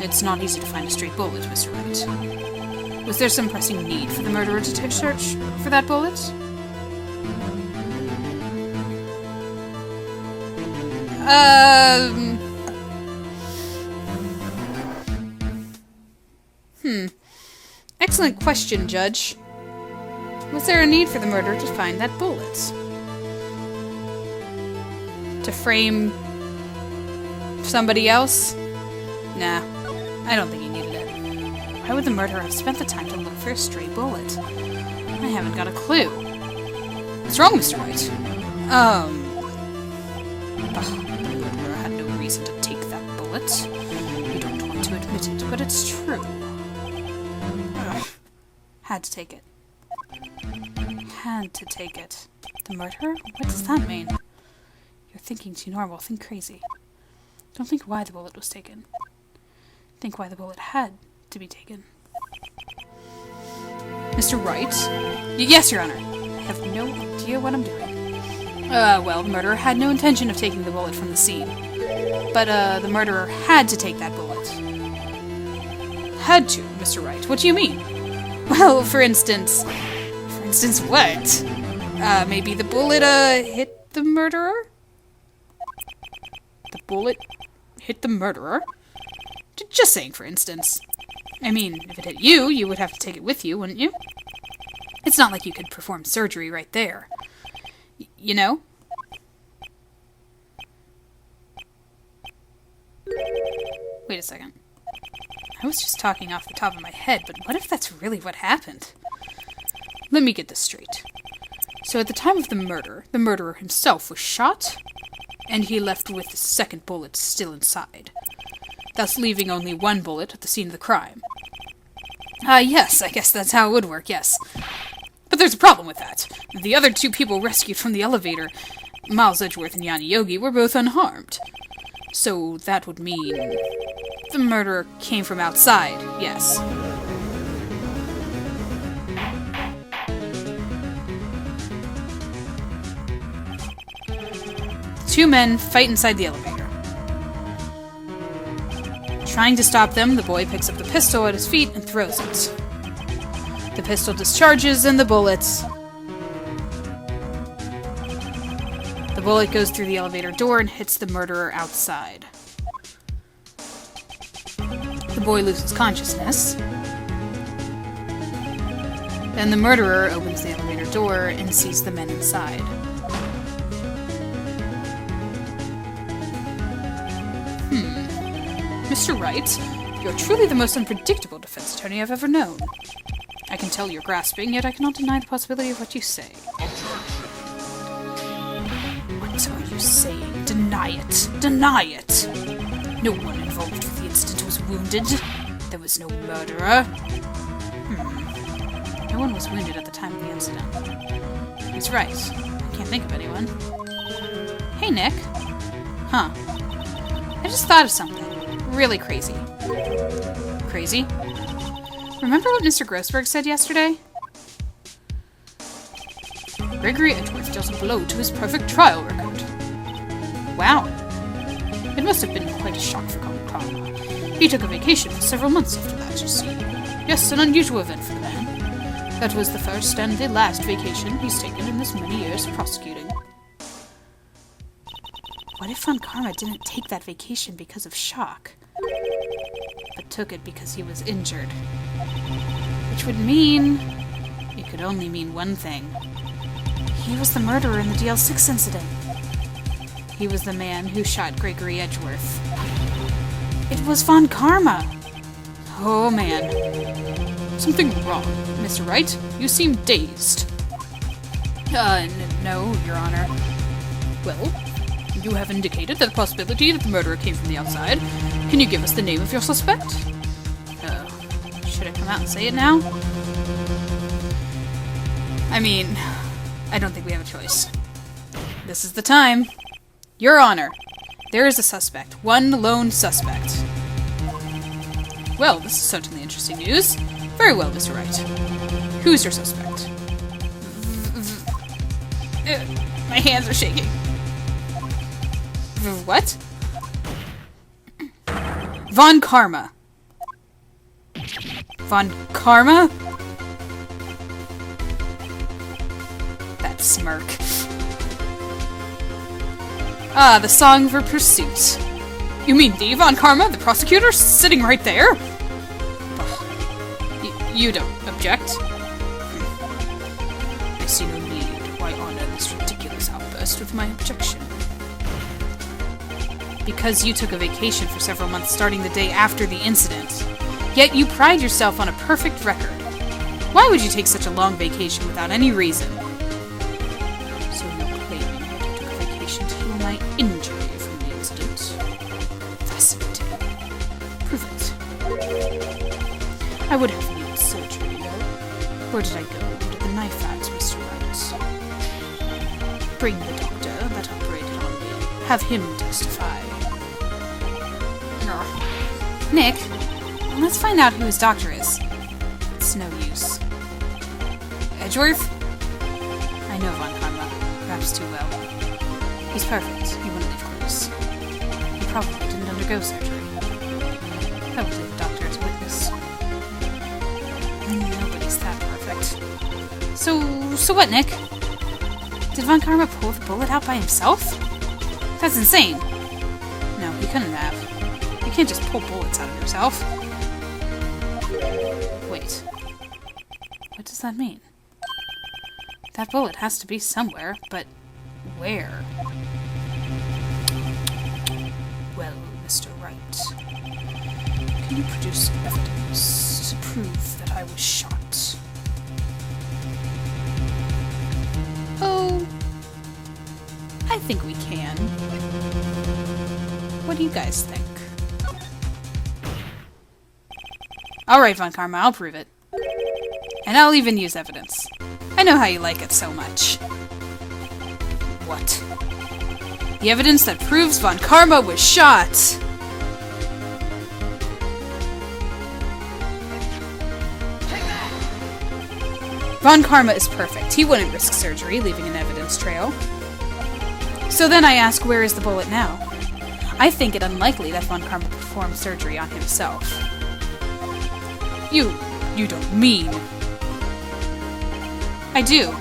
It's not easy to find a straight bullet, Mr. Wright. Was there some pressing need for the murderer to search for that bullet? Excellent question, Judge. Was there a need for the murderer to find that bullet? To frame somebody else? Nah, I don't think he needed it. Why would the murderer have spent the time to look for a stray bullet? I haven't got a clue.
What's wrong, Mr. Wright?
The murderer had no reason to take that bullet. You don't want to admit it, but it's true. Had to take it. Had to take it. The murderer? What does that mean? You're thinking too normal. Think crazy. Don't think why the bullet was taken. Think why the bullet had to be taken.
Mr. Wright?
Yes, Your Honor. I have no idea what I'm doing. Well, the murderer had no intention of taking the bullet from the scene. But, the murderer had to take that bullet.
Had to, Mr. Wright. What do you mean?
Well, for instance... For instance, what? Maybe the bullet, hit the murderer?
The bullet hit the murderer?
Just saying, for instance. I mean, if it hit you, you would have to take it with you, wouldn't you? It's not like you could perform surgery right there. You know? Wait a second. I was just talking off the top of my head, but what if that's really what happened?
Let me get this straight. So at the time of the murderer himself was shot, and he left with the second bullet still inside, thus leaving only one bullet at the scene of the crime.
Yes, I guess that's how it would work, yes.
But there's a problem with that. The other two people rescued from the elevator, Miles Edgeworth and Yanni Yogi, were both unharmed. So that would mean the murderer came from outside, yes.
The two men fight inside the elevator. Trying to stop them, the boy picks up the pistol at his feet and throws it. The pistol discharges and the bullet goes through the elevator door and hits the murderer outside. The boy loses consciousness. Then the murderer opens the elevator door and sees the men inside.
Mr. Wright, you're truly the most unpredictable defense attorney I've ever known. I can tell you're grasping, yet I cannot deny the possibility of what you say.
What are you saying? Deny it! Deny it! No one involved with the incident was wounded. There was no murderer. No one was wounded at the time of the incident. He's right. I can't think of anyone. Hey, Nick. Huh. I just thought of something. Really crazy. Crazy? Remember what Mr. Grossberg said yesterday?
Gregory Edgeworth dealt a blow to his perfect trial record.
Wow.
It must have been quite a shock for Karma. He took a vacation for several months after that, you see. Yes, an unusual event for the man. That was the first and the last vacation he's taken in this many years of prosecuting.
What if Von Karma didn't take that vacation because of shock, but took it because he was injured? Which would mean... it could only mean one thing. He was the murderer in the DL6 incident. He was the man who shot Gregory Edgeworth. It was Von Karma! Oh man.
Something wrong, Mr. Wright? You seem dazed.
No, Your Honor.
Well, you have indicated the possibility that the murderer came from the outside. Can you give us the name of your suspect?
Should I come out and say it now? I mean, I don't think we have a choice. This is the time. Your Honor, there is a suspect. One lone suspect.
Well, this is certainly interesting news. Very well, Mr. Wright. Who's your suspect?
My hands are shaking. What?
Von Karma.
Von Karma? That smirk.
Ah, the song for pursuit. You mean the Von Karma, the prosecutor, sitting right there? You don't object? I see no need. Why honor this ridiculous outburst with my objection?
Because you took a vacation for several months starting the day after the incident. Yet you pride yourself on a perfect record. Why would you take such a long vacation without any reason?
So you're claiming that I took a vacation to heal my injury from the incident? Fascinating. Prove it. I would have needed surgery, though. Where did I go under the knife at, Mr. Wright? Bring the doctor that operated on me. Have him testify.
Nick, let's find out who his doctor is.
It's no use.
Edgeworth?
I know Von Karma, perhaps too well. He's perfect. He wouldn't leave clues. He probably didn't undergo surgery. I will leave the doctor as a witness. Nobody's that perfect.
So what, Nick? Did Von Karma pull the bullet out by himself? That's insane.
No, he couldn't have.
You can't just pull bullets out of yourself.
Wait. What does that mean? That bullet has to be somewhere, but where? Well, Mr. Wright, can you produce evidence to prove that I was shot?
Oh, I think we can. What do you guys think? Alright, Von Karma, I'll prove it. And I'll even use evidence. I know how you like it so much.
What?
The evidence that proves Von Karma was shot! Von Karma is perfect. He wouldn't risk surgery, leaving an evidence trail. So then I ask, where is the bullet now? I think it unlikely that Von Karma performed surgery on himself.
You don't mean...
I do.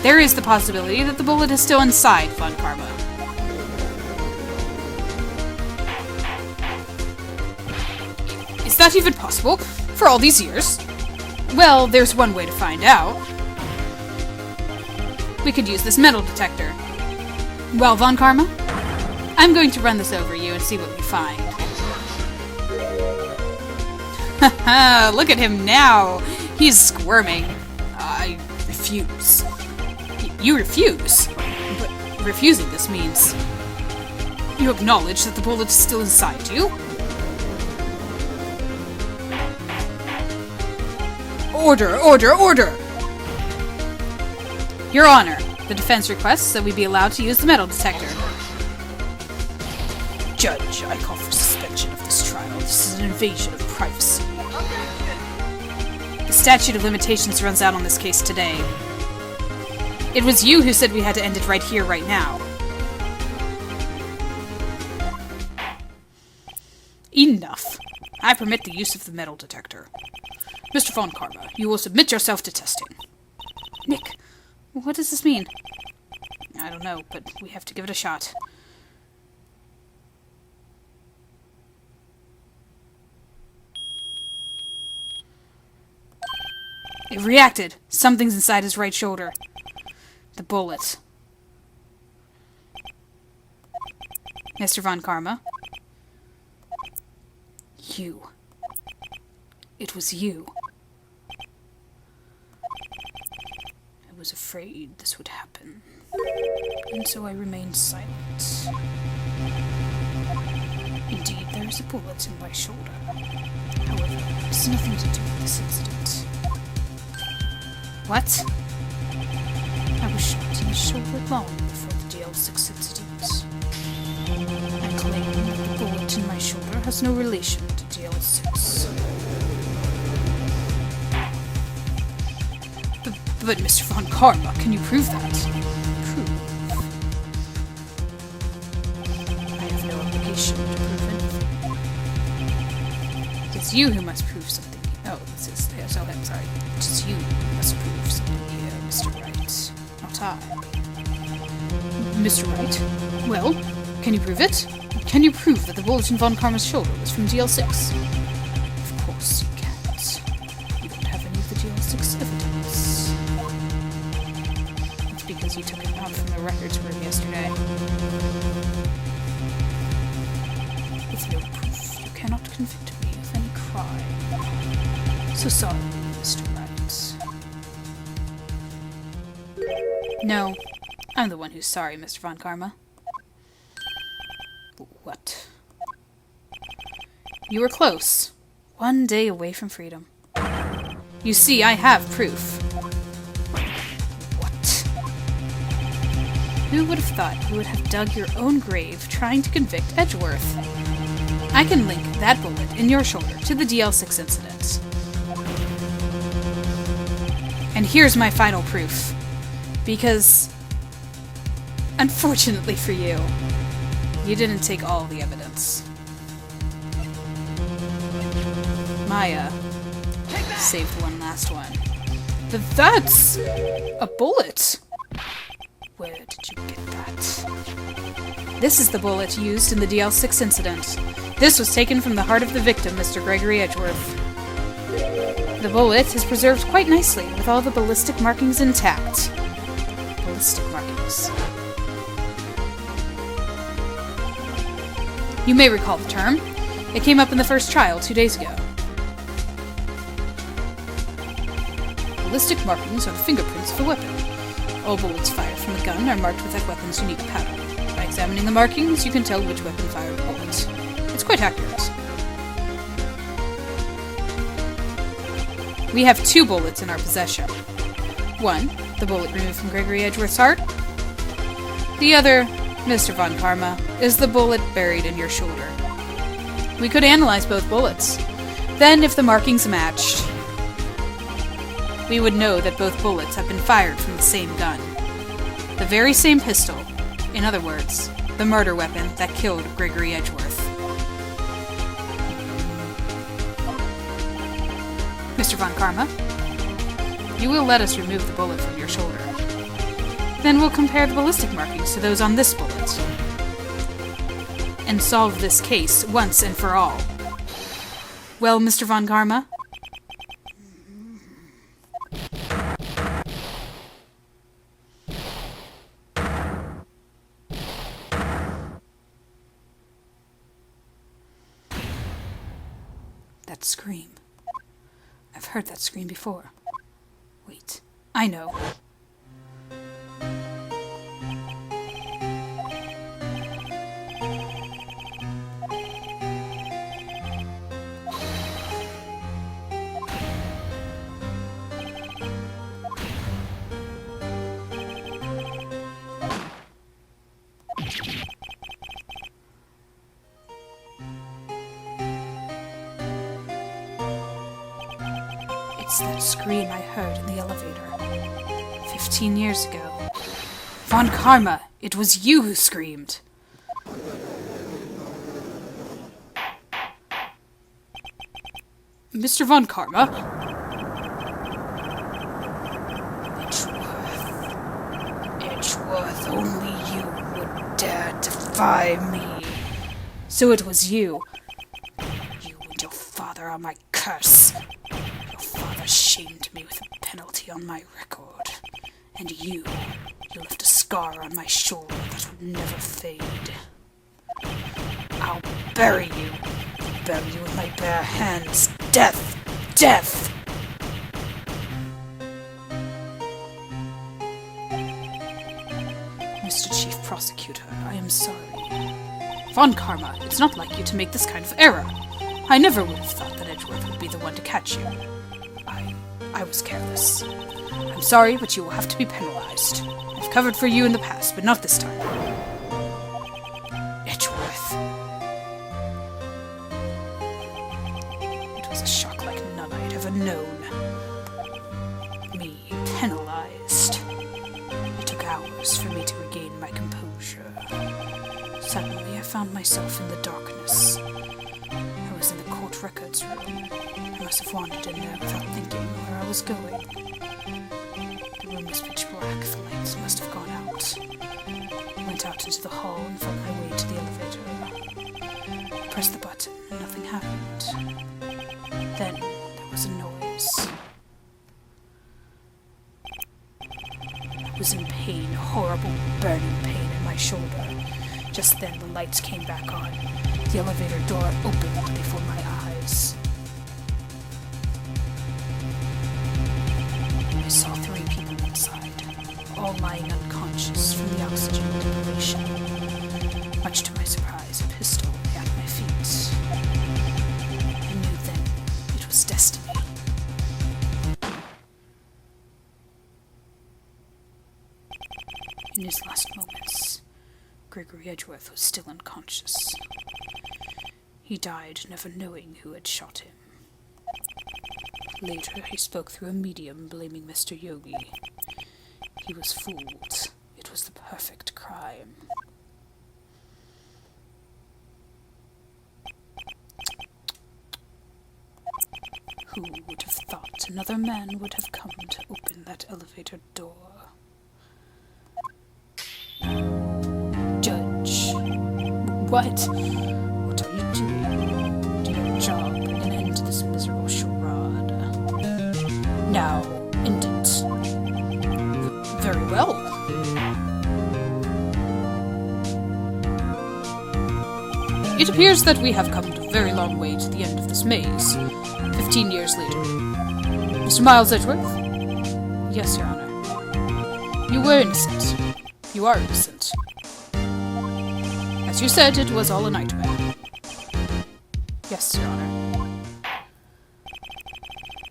There is the possibility that the bullet is still inside Von Karma.
Is that even possible? For all these years?
Well, there's one way to find out. We could use this metal detector. Well, Von Karma, I'm going to run this over you and see what we find. Haha, look at him now! He's squirming.
I refuse.
You refuse? But refusing this means...
You acknowledge that the bullet is still inside you?
Order! Order! Order! Your Honor, the defense requests that we be allowed to use the metal detector.
Judge, I call for suspension of this trial. This is an invasion of privacy.
The statute of limitations runs out on this case today. It was you who said we had to end it right here, right now.
Enough. I permit the use of the metal detector. Mr. Von Karma, you will submit yourself to testing.
Nick, what does this mean?
I don't know, but we have to give it a shot.
It reacted. Something's inside his right shoulder. The bullet. Mr. Von Karma?
You. It was you. I was afraid this would happen, and so I remained silent. Indeed, there is a bullet in my shoulder. However, it has nothing to do with this incident.
What?
I was shot in the shoulder long before the DL6 incident. I claim that the bullet in my shoulder has no relation to DL6.
But Mr. Von Karma, can you prove that?
Prove? I have no obligation to prove anything.
It's you who must prove something.
Oh, this is... Yes, oh, I'm sorry. It is you who must prove something here, Mr. Wright. Not I.
Mr. Wright? Well, can you prove it? Can you prove that the bullet in Von Karma's shoulder was from DL6?
Of course you can't. You don't have any of the DL6 evidence.
It's because you took it out from the records room yesterday.
With no proof, you cannot convict me of I. So sorry, Mr. Wright.
No, I'm the one who's sorry, Mr. Von Karma.
What?
You were close. One day away from freedom. You see, I have proof.
What?
Who would have thought you would have dug your own grave trying to convict Edgeworth? I can link that bullet in your shoulder to the DL6 incident. And here's my final proof. Because, unfortunately for you, you didn't take all the evidence. Maya saved one last one. But that's a bullet.
Where did you get that?
This is the bullet used in the DL6 incident. This was taken from the heart of the victim, Mr. Gregory Edgeworth. The bullet is preserved quite nicely, with all the ballistic markings intact. Ballistic markings. You may recall the term. It came up in the first trial 2 days ago. Ballistic markings are the fingerprints of a weapon. All bullets fired from the gun are marked with that weapon's unique pattern. By examining the markings, you can tell which weapon fired the bullet. It's quite accurate. We have 2 bullets in our possession. One, the bullet removed from Gregory Edgeworth's heart. The other, Mr. Von Karma, is the bullet buried in your shoulder. We could analyze both bullets. Then, if the markings matched, we would know that both bullets have been fired from the same gun. The very same pistol. In other words, the murder weapon that killed Gregory Edgeworth. Mr. Von Karma, you will let us remove the bullet from your shoulder. Then we'll compare the ballistic markings to those on this bullet. And solve this case once and for all. Well, Mr. Von Karma? That scream. I've heard that scream before. Wait, I know. It's that scream I heard in the elevator 15 years ago. Von Karma, it was you who screamed. Mr. Von Karma?
Edgeworth, only you would dare defy me.
So it was you.
You and your father are my curse. Your father shamed me with a penalty on my record. And you left a scar on my shoulder that would never fade. I'll bury you. Bury you with my bare hands. Death! Death!
Mr. Chief Prosecutor, I am sorry. Von Karma, it's not like you to make this kind of error. I never would have thought that Edgeworth would be the one to catch you. I was careless. I'm sorry, but you will have to be penalized. I've covered for you in the past, but not this time.
Edgeworth. It was a shock like none I'd ever known. Me penalized. It took hours for me to regain my composure. Suddenly, I found myself in the darkness. I was in the court records room. I must have wandered in there without thinking where I was going. The room was pitch black. The lights must have gone out. I went out into the hall and felt my way to the elevator. I pressed the button and nothing happened. Then there was a noise. I was in pain, horrible burning pain in my shoulder. Just then the lights came back on. The elevator door opened before my eyes. lying unconscious from the oxygen deprivation. Much to my surprise, a pistol lay at my feet. I knew then it was destiny. In his last moments, Gregory Edgeworth was still unconscious. He died never knowing who had shot him. Later, he spoke through a medium blaming Mr. Yogi. He was fooled. It was the perfect crime. Who would have thought another man would have come to open that elevator door? Judge. What? What are you doing? Do your job and end this miserable charade. Now, end it. Very well. It appears that we have come a very long way to the end of this maze. 15 years later. Mr. Miles Edgeworth? Yes, Your Honor. You were innocent. You are innocent. As you said, it was all a nightmare. Yes, Your Honor.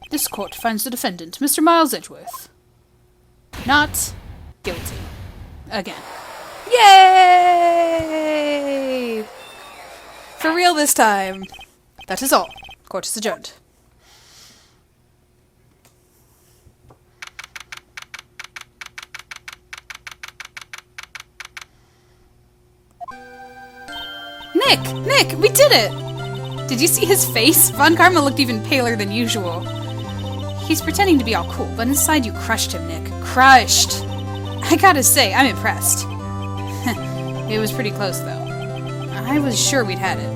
This court finds the defendant, Mr. Miles Edgeworth, not guilty. Again.
Yay! For real this time. That is all. Court is adjourned. Nick, we did it! Did you see his face? Von Karma looked even paler than usual. He's pretending to be all cool, but inside you crushed him, Nick. Crushed! I gotta say, I'm impressed. It was pretty close, though. I was sure we'd had it.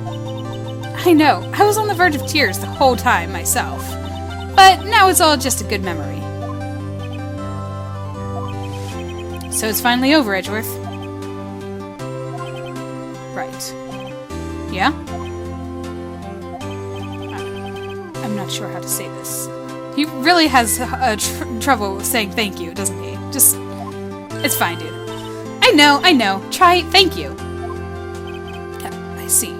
I know, I was on the verge of tears the whole time, myself. But now it's all just a good memory. So it's finally over, Edgeworth. Right. Yeah? I'm not sure how to say this. He really has trouble saying thank you, doesn't he? Just... It's fine, dude. I know. Try thank you. I see.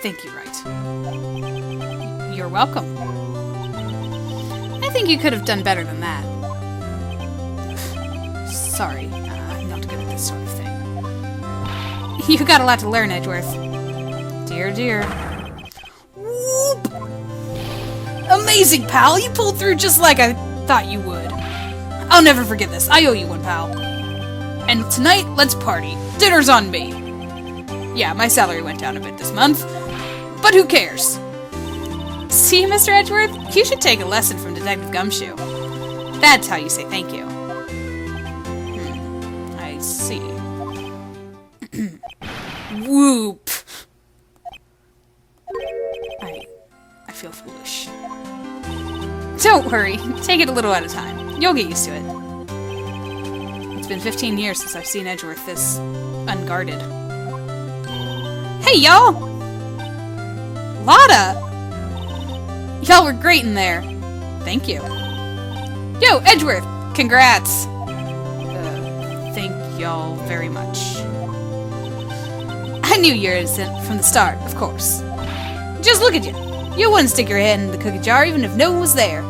Thank you, Wright. You're welcome. I think you could have done better than that. Sorry, I'm not good at this sort of thing. You got a lot to learn, Edgeworth. Dear. Whoop! Amazing, pal! You pulled through just like I thought you would. I'll never forget this. I owe you one, pal. And tonight, let's party. Dinner's on me. Yeah, my salary went down a bit this month, but who cares? See, Mr. Edgeworth? You should take a lesson from Detective Gumshoe. That's how you say thank you. I see. Whoop. I feel foolish. Don't worry. Take it a little at a time. You'll get used to it. It's been 15 years since I've seen Edgeworth this unguarded. Hey, y'all! Lotta! Y'all were great in there. Thank you. Yo, Edgeworth! Congrats! Thank y'all very much. I knew you were innocent from the start, of course. Just look at you. You wouldn't stick your head in the cookie jar even if no one was there.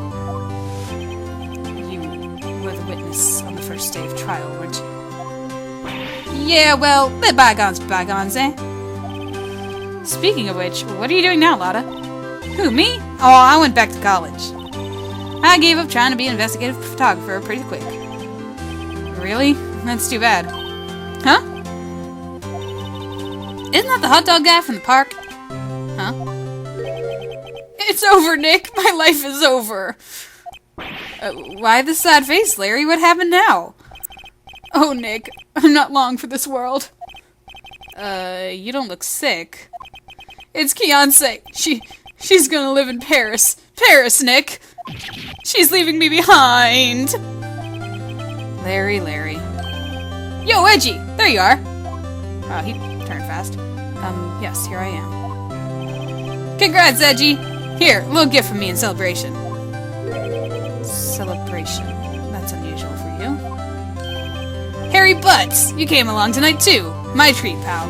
You were the witness on the first day of trial, weren't you? Yeah, well, let bygones be bygones, eh? Speaking of which, what are you doing now, Lotta? Who, me? Oh, I went back to college. I gave up trying to be an investigative photographer pretty quick. Really? That's too bad. Huh? Isn't that the hot dog guy from the park? Huh? It's over, Nick. My life is over. Why the sad face, Larry? What happened now? Oh, Nick. I'm not long for this world. You don't look sick. It's Kianse. She's gonna live in Paris. Paris, Nick! She's leaving me behind! Larry. Yo, Edgy! There you are! Oh, he turned fast. Yes, here I am. Congrats, Edgy! Here, a little gift from me in celebration. Celebration. Larry Butts! You came along tonight too. My treat, pal.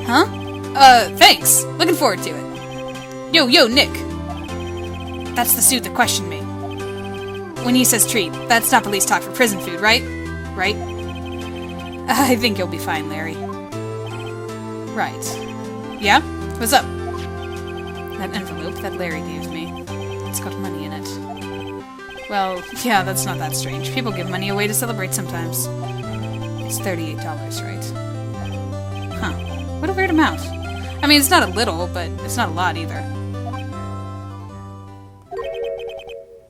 Huh? Thanks. Looking forward to it. Yo, Nick. That's the suit that questioned me. When he says treat, that's not police talk for prison food, right? Right? I think you'll be fine, Larry. Right. Yeah? What's up? That envelope that Larry gave me. It's got money in it. Well, yeah, that's not that strange. People give money away to celebrate sometimes. It's $38, right? Huh. What a weird amount. I mean, it's not a little, but it's not a lot either.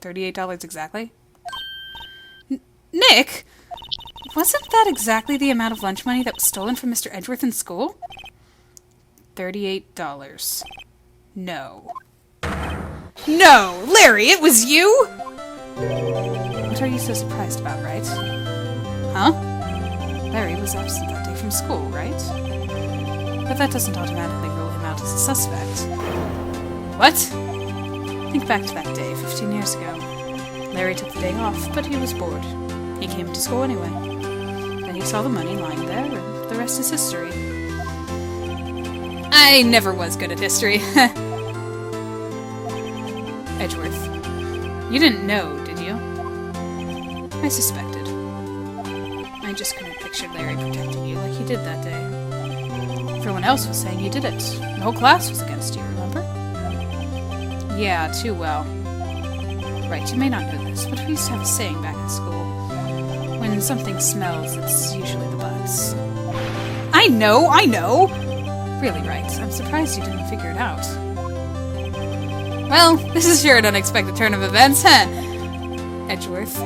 $38 exactly? Nick! Wasn't that exactly the amount of lunch money that was stolen from Mr. Edgeworth in school? $38. No. No! Larry, it was you?! What are you so surprised about, Wright? Huh? Larry was absent that day from school, right? But that doesn't automatically rule him out as a suspect. What? Think back to that day, 15 years ago. Larry took the day off, but he was bored. He came to school anyway. Then he saw the money lying there, and the rest is history. I never was good at history. Edgeworth. You didn't know, did you? I suspected. I just couldn't picture Larry protecting you like he did that day. Everyone else was saying you did it. The whole class was against you, remember? Yeah, too well. Right, you may not know this, but we used to have a saying back in school. When something smells, it's usually the butts. I know! Really, Wright, I'm surprised you didn't figure it out. Well, this is sure an unexpected turn of events, huh? Edgeworth.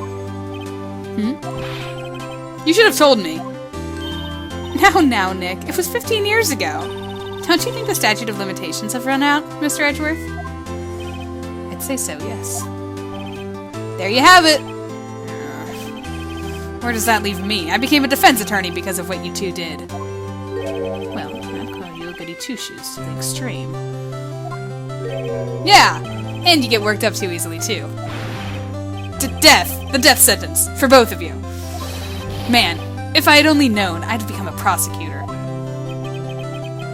You should have told me. Now, Nick. It was 15 years ago. Don't you think the statute of limitations have run out, Mr. Edgeworth? I'd say so, yes. There you have it. Where does that leave me? I became a defense attorney because of what you two did. Well, I'd call you a goody two-shoes to the extreme. Yeah, and you get worked up too easily, too. To death! The death sentence, for both of you. Man, if I had only known, I'd become a prosecutor.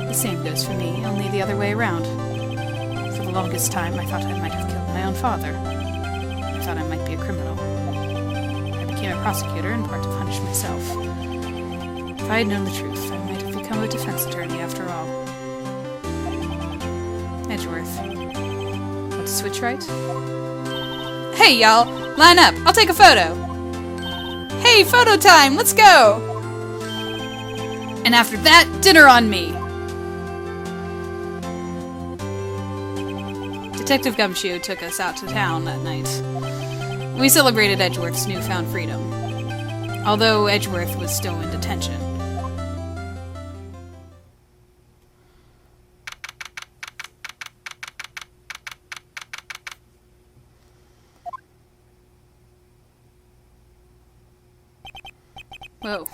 The same goes for me, only the other way around. For the longest time, I thought I might have killed my own father. I thought I might be a criminal. I became a prosecutor in part to punish myself. If I had known the truth, I might have become a defense attorney after all. Edgeworth. Want to switch right? Hey, y'all! Line up! I'll take a photo! Hey, photo time! Let's go! And after that, dinner on me! Detective Gumshoe took us out to town that night. We celebrated Edgeworth's newfound freedom, although Edgeworth was still in detention. Whoa,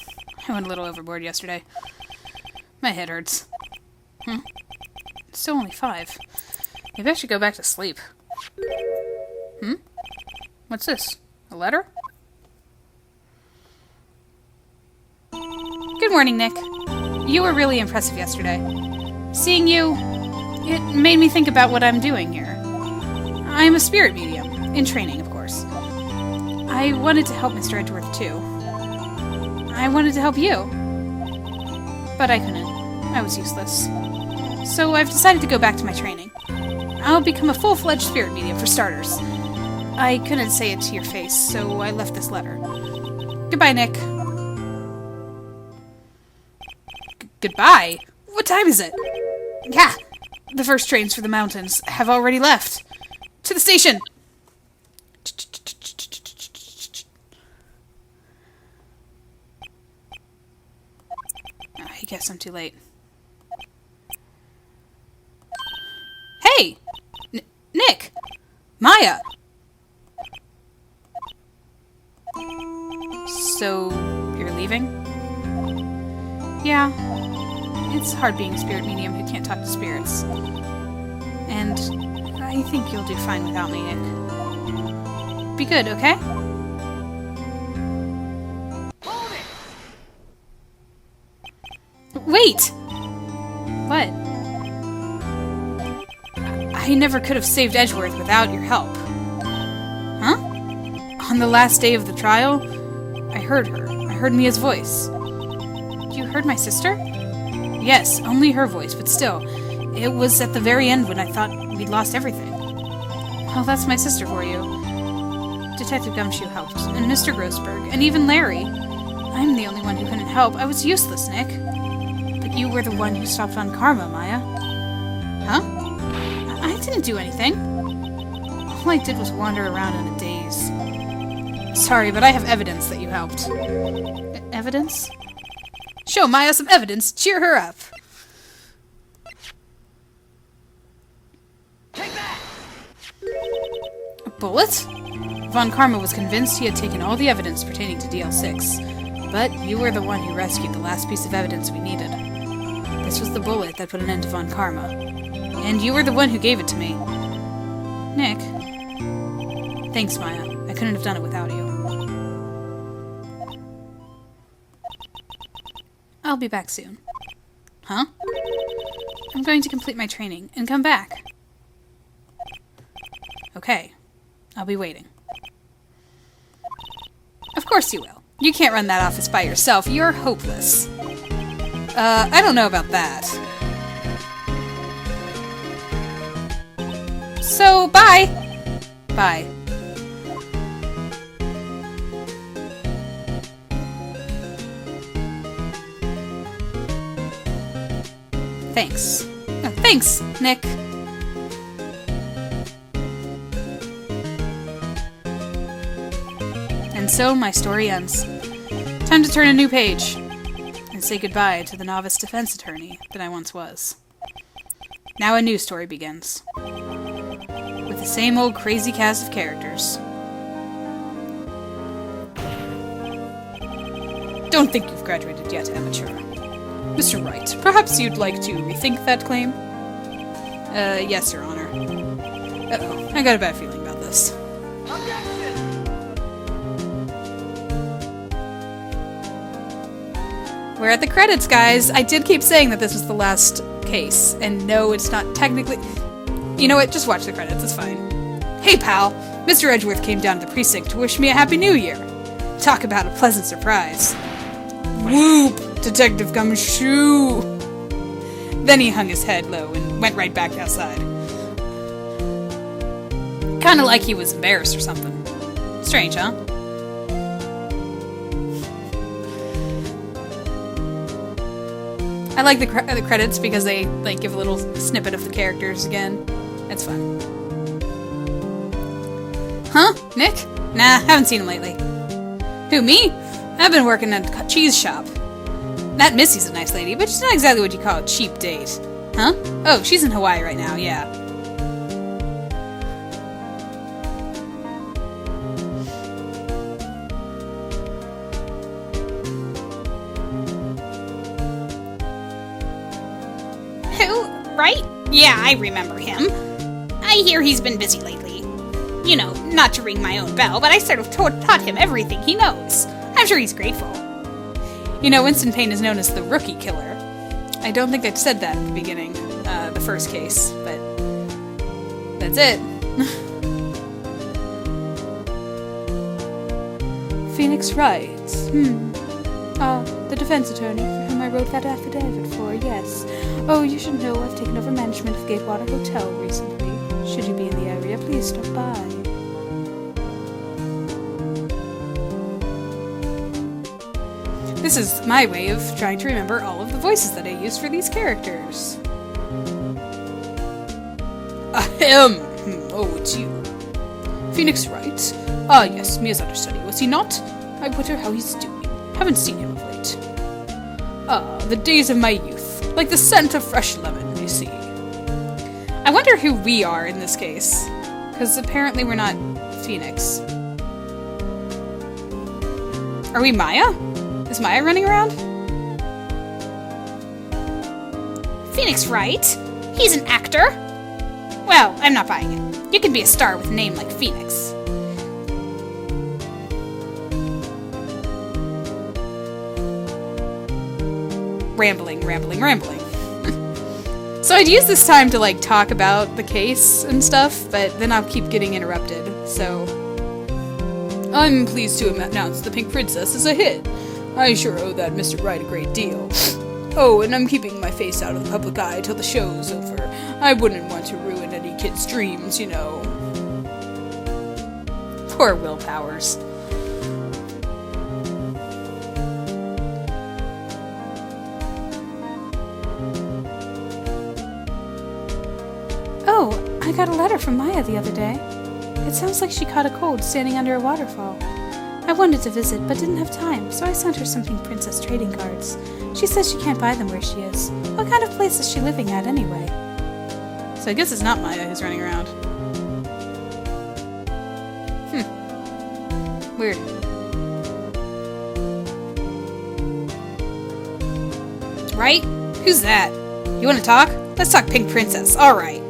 I went a little overboard yesterday. My head hurts. It's still only 5. Maybe I should go back to sleep. What's this? A letter? Good morning, Nick. You were really impressive yesterday. Seeing you, it made me think about what I'm doing here. I'm a spirit medium, in training, of course. I wanted to help Mr. Edgeworth, too. I wanted to help you. But I couldn't. I was useless. So I've decided to go back to my training. I'll become a full-fledged spirit medium for starters. I couldn't say it to your face, so I left this letter. Goodbye, Nick. Goodbye? What time is it? Yeah, the first trains for the mountains have already left. To the station! I guess I'm too late. Hey! Nick! Maya! So, you're leaving? Yeah. It's hard being a spirit medium who can't talk to spirits. And I think you'll do fine without me, Nick. Be good, okay?
Hold
wait! What? I never could have saved Edgeworth without your help. Huh? On the last day of the trial, I heard her. I heard Mia's voice. You heard my sister? Yes, only her voice, but still. It was at the very end when I thought we'd lost everything. Well, that's my sister for you. Detective Gumshoe helped, and Mr. Grossberg, and even Larry. I'm the only one who couldn't help. I was useless, Nick. But you were the one who stopped Von Karma, Maya. Huh? I didn't do anything. All I did was wander around in a daze. Sorry, but I have evidence that you helped. Evidence? Show Maya some evidence. Cheer her up.
Take that!
A bullet? Von Karma was convinced he had taken all the evidence pertaining to DL6, but you were the one who rescued the last piece of evidence we needed. This was the bullet that put an end to Von Karma, and you were the one who gave it to me. Nick. Thanks, Maya. I couldn't have done it without you. I'll be back soon. Huh? I'm going to complete my training and come back. Okay. I'll be waiting. Of course you will. You can't run that office by yourself. You're hopeless. I don't know about that. So, bye! Bye. Thanks. Oh, thanks, Nick. And so my story ends. Time to turn a new page and say goodbye to the novice defense attorney that I once was. Now a new story begins. With the same old crazy cast of characters. Don't think you've graduated yet, amateur. Mr. Wright, perhaps you'd like to rethink that claim? Yes, Your Honor. Uh-oh, I got a bad feeling about this.
Objection!
We're at the credits, guys. I did keep saying that this was the last case, and no, it's not technically... You know what? Just watch the credits, it's fine. Hey, pal. Mr. Edgeworth came down to the precinct to wish me a Happy New Year. Talk about a pleasant surprise. Whoop! Detective Gumshoe! Then he hung his head low and went right back outside. Kinda like he was embarrassed or something. Strange, huh? I like the credits because they like give a little snippet of the characters again. It's fun. Huh? Nick? Nah, haven't seen him lately. Who, me? I've been working at a cheese shop. That Missy's a nice lady, but she's not exactly what you call a cheap date. Huh? Oh, she's in Hawaii right now, yeah.
Who? Wright? Yeah, I remember him. I hear he's been busy lately. You know, not to ring my own bell, but I sort of taught him everything he knows. I'm sure he's grateful.
You know, Winston Payne is known as the Rookie Killer. I don't think I've said that at the beginning, the first case, but that's it. Phoenix Wright. The defense attorney for whom I wrote that affidavit for, yes. Oh, you should know I've taken over management of Gatewater Hotel recently. Should you be in the area, please stop by. This is my way of trying to remember all of the voices that I used for these characters. Ahem! Oh, it's you. Phoenix Wright. Ah, yes, Mia's understudy, was he not? I wonder how he's doing. Haven't seen him of late. Ah, the days of my youth. Like the scent of fresh lemon, you see. I wonder who we are in this case. Because apparently we're not Phoenix. Are we Maya? Is Maya running around?
Phoenix Wright? He's an actor? Well, I'm not buying it. You can be a star with a name like Phoenix.
rambling. So I'd use this time to, like, talk about the case and stuff, but then I'll keep getting interrupted, so... I'm pleased to announce The Pink Princess is a hit. I sure owe that Mr. Wright a great deal. Oh, and I'm keeping my face out of the public eye till the show's over. I wouldn't want to ruin any kid's dreams, you know. Poor Will Powers.
Oh, I got a letter from Maya the other day. It sounds like she caught a cold standing under a waterfall. I wanted to visit, but didn't have time, so I sent her some Pink Princess trading cards. She says she can't buy them where she is. What kind of place is she living at, anyway?
So I guess it's not Maya who's running around. Weird. Right? Who's that? You want to talk? Let's talk Pink Princess. Alright.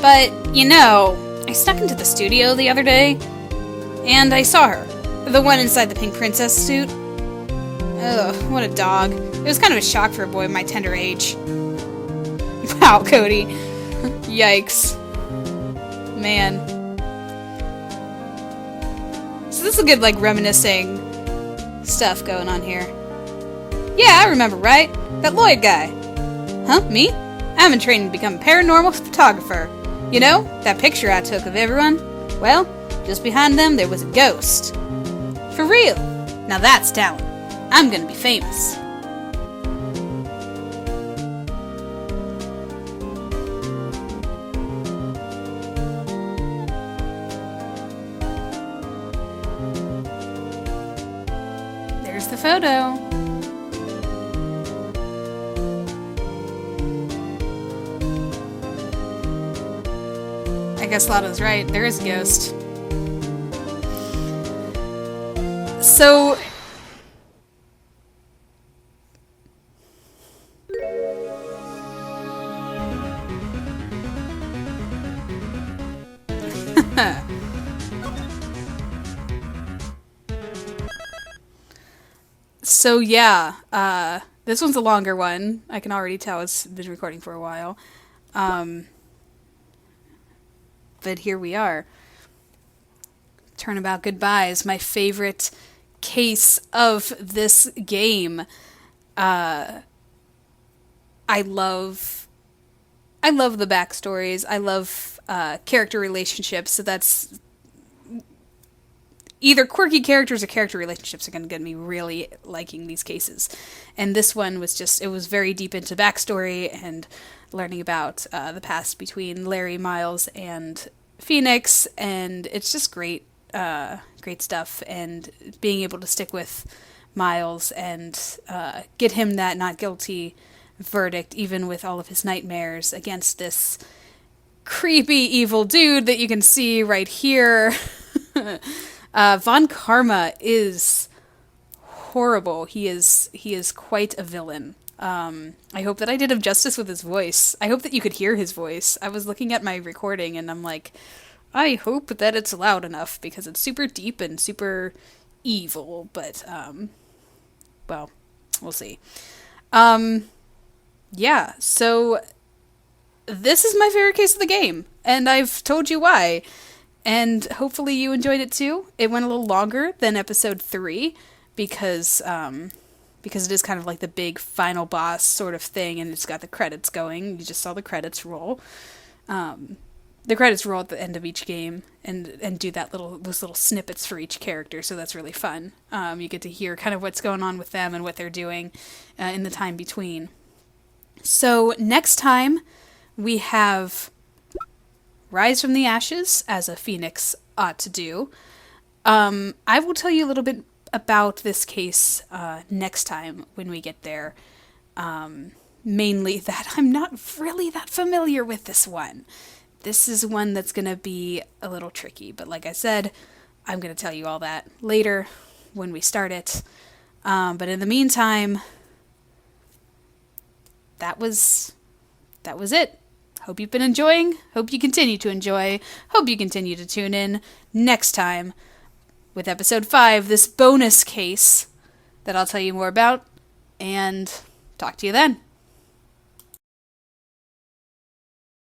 But, you know, I snuck into the studio the other day, and I saw her. The one inside the Pink Princess suit. Ugh, what a dog. It was kind of a shock for a boy my tender age. Wow, Cody. Yikes. Man. So this is a good, like, reminiscing stuff going on here. Yeah, I remember, right? That Lloyd guy. Huh? Me? I'm in training to become a paranormal photographer. You know, that picture I took of everyone? Well, just behind them there was a ghost. For real. Now that's talent. I'm gonna be famous. There's the photo. I guess Lotto's right. There is a ghost. So... So yeah, this one's a longer one. I can already tell it's been recording for a while. But here we are. Turnabout Goodbyes, my favorite case of this game. I love the backstories. I love character relationships. So that's either quirky characters or character relationships are going to get me really liking these cases. And this one was just, it was very deep into backstory and learning about the past between Larry, Miles, and Phoenix, and it's just great stuff, and being able to stick with Miles and get him that not guilty verdict, even with all of his nightmares against this creepy evil dude that you can see right here. Von Karma is horrible. He is quite a villain. I hope that I did him justice with his voice. I hope that you could hear his voice. I was looking at my recording and I'm like, I hope that it's loud enough because it's super deep and super evil, but, well, we'll see. Yeah, so this is my favorite case of the game, and I've told you why, and hopefully you enjoyed it too. It went a little longer than episode 3 because it is kind of like the big final boss sort of thing, and it's got the credits going. You just saw the credits roll. The credits roll at the end of each game and do those little snippets for each character, so that's really fun. You get to hear kind of what's going on with them and what they're doing in the time between. So next time we have Rise from the Ashes, as a Phoenix ought to do. I will tell you a little bit about this case next time when we get there. Mainly that I'm not really that familiar with this one. This is one that's going to be a little tricky, but like I said, I'm going to tell you all that later when we start it. But in the meantime, that was it. Hope you've been enjoying. Hope you continue to enjoy. Hope you continue to tune in next time with episode 5, this bonus case that I'll tell you more about. And Talk to you then.